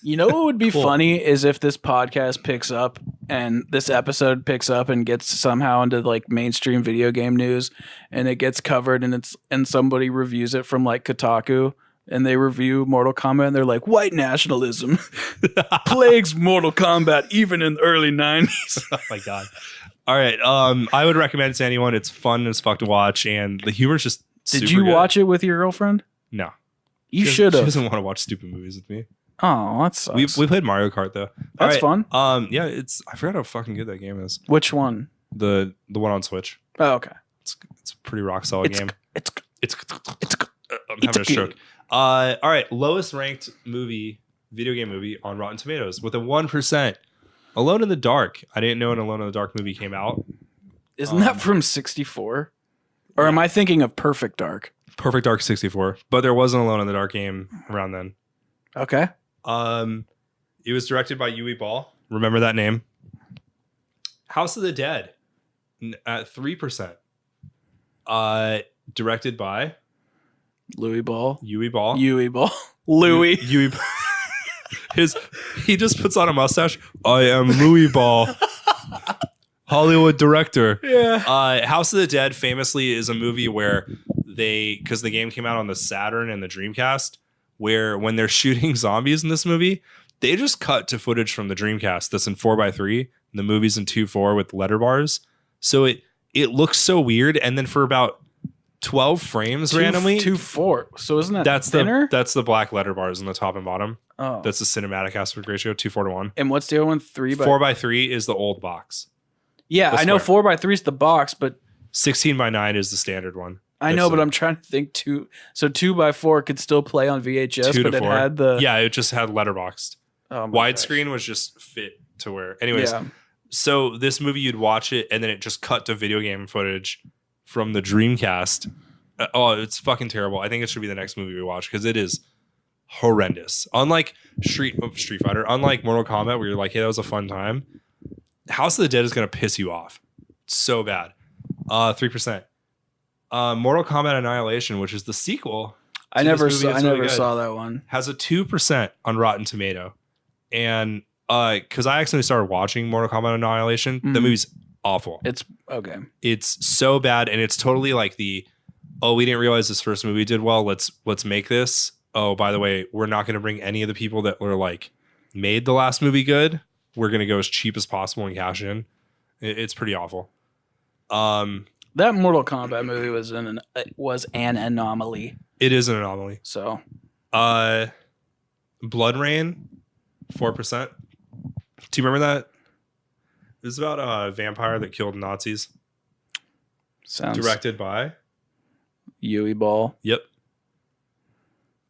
you know what would be funny is if this podcast picks up and this episode picks up and gets somehow into like mainstream video game news and it gets covered and somebody reviews it from like Kotaku. And they review Mortal Kombat and they're like, white nationalism plagues Mortal Kombat even in the early 90s. Oh my God. All right. I would recommend it to anyone. It's fun as fuck to watch. And the humor's just Did you watch it with your girlfriend? No. You should have. She doesn't want to watch stupid movies with me. Oh, that sucks. We played Mario Kart though. That's fun. Yeah, I forgot how fucking good that game is. Which one? The one on Switch. Oh, okay. It's a pretty rock solid game. It's I'm having a stroke. All right, lowest ranked video game movie on Rotten Tomatoes with a 1%. Alone in the Dark. I didn't know an Alone in the Dark movie came out. Isn't that from 64? Or am I thinking of Perfect Dark? Perfect Dark 64, but there was an Alone in the Dark game around then. Okay. It was directed by Yui Ball. Remember that name? House of the Dead at 3%. Directed by Louis Ball. Yui Ball. Louis. Yui. He just puts on a mustache. I am Louis Ball. Hollywood director. Yeah. House of the Dead famously is a movie where because the game came out on the Saturn and the Dreamcast, where when they're shooting zombies in this movie, they just cut to footage from the Dreamcast that's in 4:3. And the movie's in 2:4 with letter bars. So it looks so weird. And then for about 12 frames randomly. 2:4. So isn't that thinner? That's the black letter bars on the top and bottom. Oh. That's the cinematic aspect ratio, 2:4:1. And what's the other one? 4:3 is the old box. Yeah, I know 4:3 is the box, but 16:9 is the standard one. I know, but I'm trying to think so 2:4 could still play on VHS, but it had the it just had letterboxed. Widescreen was just fit to where. Anyways, so this movie you'd watch it and then it just cut to video game footage from the Dreamcast. It's fucking terrible. I think it should be the next movie we watch because it is horrendous. Unlike Street Fighter, unlike Mortal Kombat, where you're like, hey, that was a fun time. House of the Dead is gonna piss you off so bad. 3%. Mortal Kombat Annihilation, which is the sequel. I never saw that one. Has a 2% on Rotten Tomato, and because I accidentally started watching Mortal Kombat Annihilation, the movie's awful. It's okay. It's so bad, and it's totally like we didn't realize this first movie did well. Let's make this. Oh, by the way, we're not going to bring any of the people that were like made the last movie good. We're going to go as cheap as possible and cash in. It's pretty awful. That Mortal Kombat movie was an anomaly. It is an anomaly. So, Blood Rain, 4%. Do you remember that? It was about a vampire that killed Nazis. Sounds directed by Yui Ball. Yep.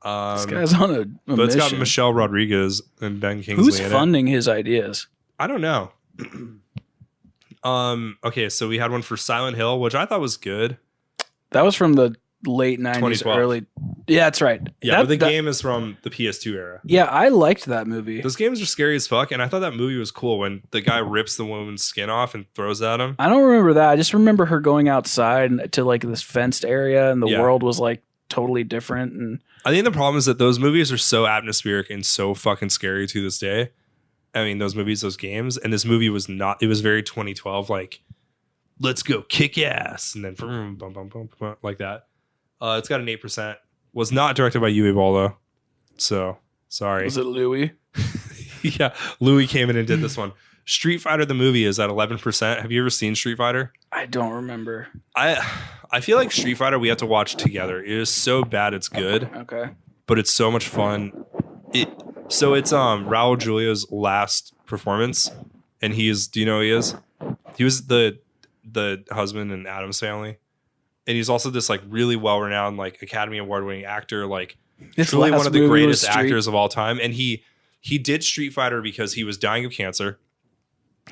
This guy's on a but mission. It's got Michelle Rodriguez and Ben Kingsley. Who's funding his ideas? I don't know. Okay, so we had one for Silent Hill, which I thought was good. That was from the late 90s, early. Yeah, that's right. Yeah, but the game is from the PS2 era. Yeah, I liked that movie. Those games are scary as fuck, and I thought that movie was cool when the guy rips the woman's skin off and throws it at him. I don't remember that. I just remember her going outside to like this fenced area, and the world was like totally different. And I think the problem is that those movies are so atmospheric and so fucking scary to this day. I mean, those movies, those games, and this movie was not. It was very 2012, like let's go kick ass, and then boom, boom, boom, boom, boom, like that. It's got an 8%. Was not directed by Yui Ball though, so sorry. Was it Louis? Yeah, Louis came in and did this one. Street Fighter the movie is at 11%. Have you ever seen Street Fighter? I don't remember. I feel like Street Fighter we have to watch together. It is so bad it's good. Okay. But it's so much fun. So it's Raul Julia's last performance, and do you know who he is? He was the husband in Addams Family. And he's also this like really well-renowned like Academy Award-winning actor, like truly one of the greatest actors of all time. And he did Street Fighter because he was dying of cancer,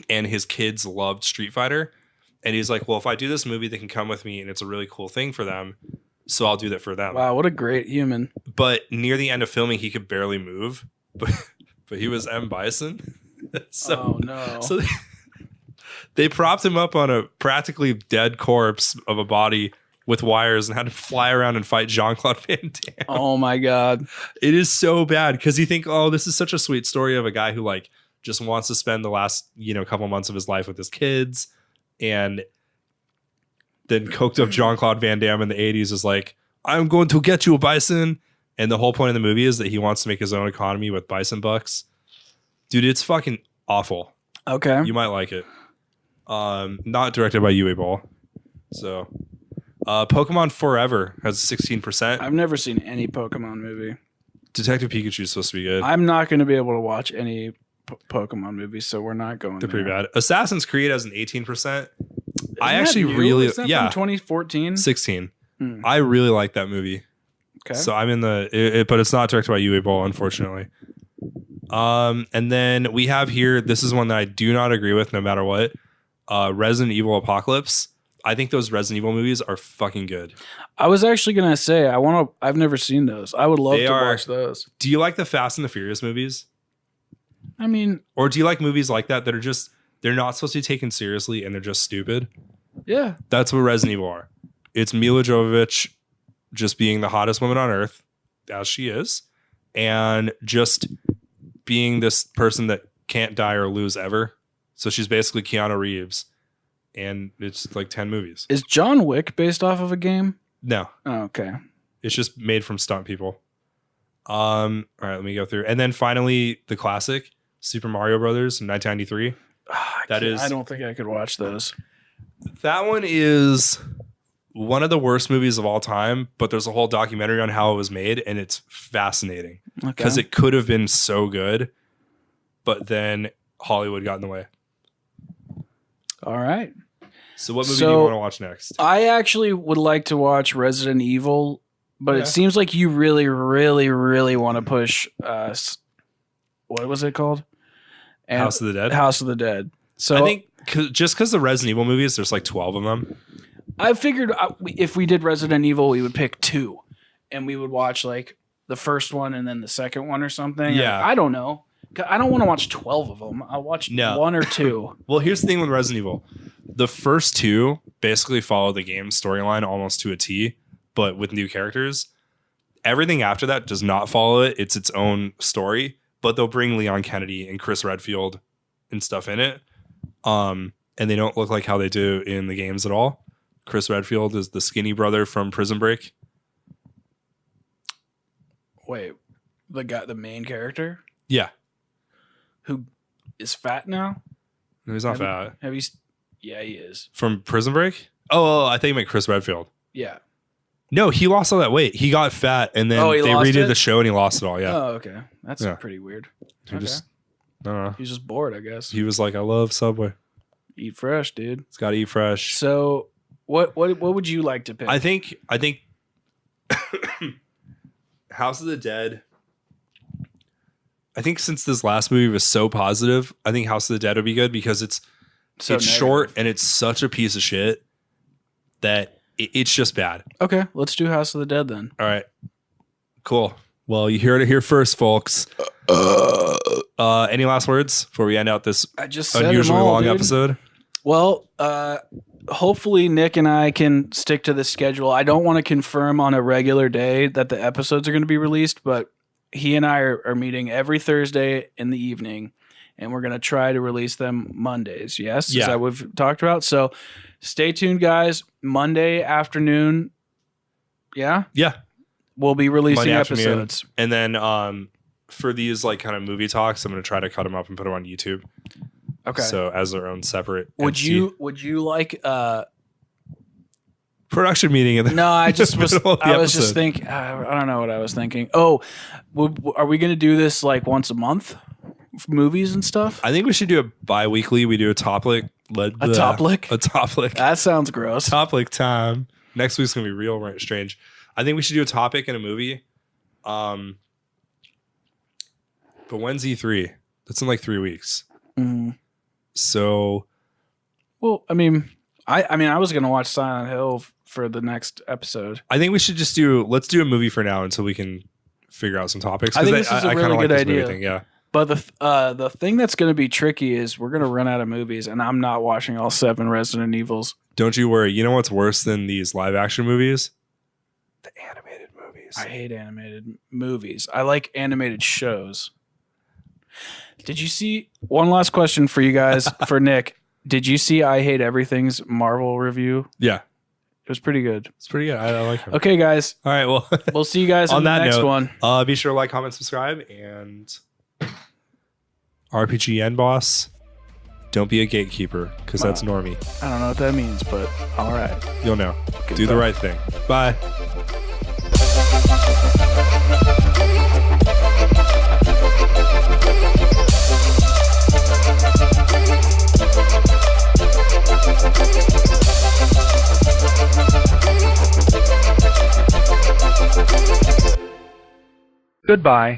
and his kids loved Street Fighter. And he's like, well, if I do this movie, they can come with me, and it's a really cool thing for them. So I'll do that for them. Wow, what a great human. But near the end of filming, he could barely move. But he was M. Bison. Oh, no. So they propped him up on a practically dead corpse of a body with wires and had to fly around and fight Jean-Claude Van Damme. Oh, my God. It is so bad because you think, oh, this is such a sweet story of a guy who like just wants to spend the last, couple months of his life with his kids. And then coked up Jean-Claude Van Damme in the 80s is like, I'm going to get you a bison. And the whole point of the movie is that he wants to make his own economy with bison bucks. Dude, it's fucking awful. Okay. You might like it. Not directed by Yui Ball. So, Pokemon Forever has 16%. I've never seen any Pokemon movie. Detective Pikachu is supposed to be good. I'm not going to be able to watch any Pokemon movies, so we're not going. They're pretty bad. Assassin's Creed has an 18%. I Isn't actually that new? really, Isn't that yeah, from 2014. 16. I really like that movie. Okay. So I'm in but it's not directed by Yui Ball, unfortunately. And then we have here, this is one that I do not agree with no matter what. Resident Evil Apocalypse. I think those Resident Evil movies are fucking good. I was actually going to say, I've never seen those. I would love to watch those. Do you like the Fast and the Furious movies? I mean, or do you like movies like that are just, they're not supposed to be taken seriously and they're just stupid? Yeah. That's what Resident Evil are. It's Mila Jovovich just being the hottest woman on earth, as she is, and just being this person that can't die or lose ever. So she's basically Keanu Reeves, and it's like 10 movies. Is John Wick based off of a game? No. Oh, okay. It's just made from stunt people. All right, let me go through. And then finally, the classic, Super Mario Brothers from 1993. I don't think I could watch those. That one is one of the worst movies of all time, but there's a whole documentary on how it was made, and it's fascinating because it could have been so good, but then Hollywood got in the way. All right. So what movie do you want to watch next? I actually would like to watch Resident Evil, but it seems like you really, really, really want to push what was it called? House of the Dead? House of the Dead. So I think just because the Resident Evil movies, there's like 12 of them. I figured if we did Resident Evil, we would pick 2, and we would watch like the first one and then the second one or something. Yeah. I don't know. I don't want to watch 12 of them. I'll watch one or two. Well, here's the thing with Resident Evil. The first two basically follow the game storyline almost to a T, but with new characters. Everything after that does not follow it. It's its own story, but they'll bring Leon Kennedy and Chris Redfield and stuff in it. And they don't look like how they do in the games at all. Chris Redfield is the skinny brother from Prison Break. Wait, the main character? Yeah. Who is fat now? No, he's not fat. Yeah, he is. From Prison Break? Oh, I think you meant Chris Redfield. Yeah. No, he lost all that weight. He got fat, and then they redid the show, and he lost it all. Yeah. Oh, okay. That's pretty weird. He just, I don't know. He's just bored, I guess. He was like, I love Subway. Eat fresh, dude. It's got to eat fresh. So, what would you like to pick? I think House of the Dead. I think since this last movie was so positive, I think House of the Dead would be good because it's short and it's such a piece of shit that it's just bad. Okay, let's do House of the Dead then. All right, cool. Well, you heard it here first, folks. Any last words before we end out this unusually long episode? Well, hopefully Nick and I can stick to the schedule. I don't want to confirm on a regular day that the episodes are going to be released, but he and I are meeting every Thursday in the evening, and we're going to try to release them Mondays. Yes? Yeah. Is that what we've talked about? So stay tuned, guys. Monday afternoon. Yeah? Yeah. We'll be releasing Monday episodes. And then for these like kind of movie talks, I'm going to try to cut them up and put them on YouTube. Okay. So as their own separate entity. Would you like production meeting? No, I just was just thinking. I don't know what I was thinking. Oh, are we going to do this like once a month, movies and stuff? I think we should do a bi-weekly. We do a topic. A topic. That sounds gross. Topic time. Next week's gonna be real right strange. I think we should do a topic and a movie. But when's E3? That's in like 3 weeks. Mm-hmm. So, well, I mean, I was gonna watch Silent Hill for the next episode. I think we should let's do a movie for now until we can figure out some topics. I think this is a really good idea. Thing, yeah. But the thing that's going to be tricky is we're going to run out of movies, and I'm not watching all 7 Resident Evils. Don't you worry. You know what's worse than these live action movies? The animated movies. I hate animated movies. I like animated shows. Did you see, one last question for you guys, for Nick. Did you see I Hate Everything's Marvel review? Yeah. It was pretty good. It's pretty good. I like it. Okay, guys. All right. Well, we'll see you guys on the next one. Be sure to like, comment, subscribe, and RPGN boss. Don't be a gatekeeper because that's normie. I don't know what that means, but all right. You'll know. Goodbye. Do the right thing. Bye. Goodbye.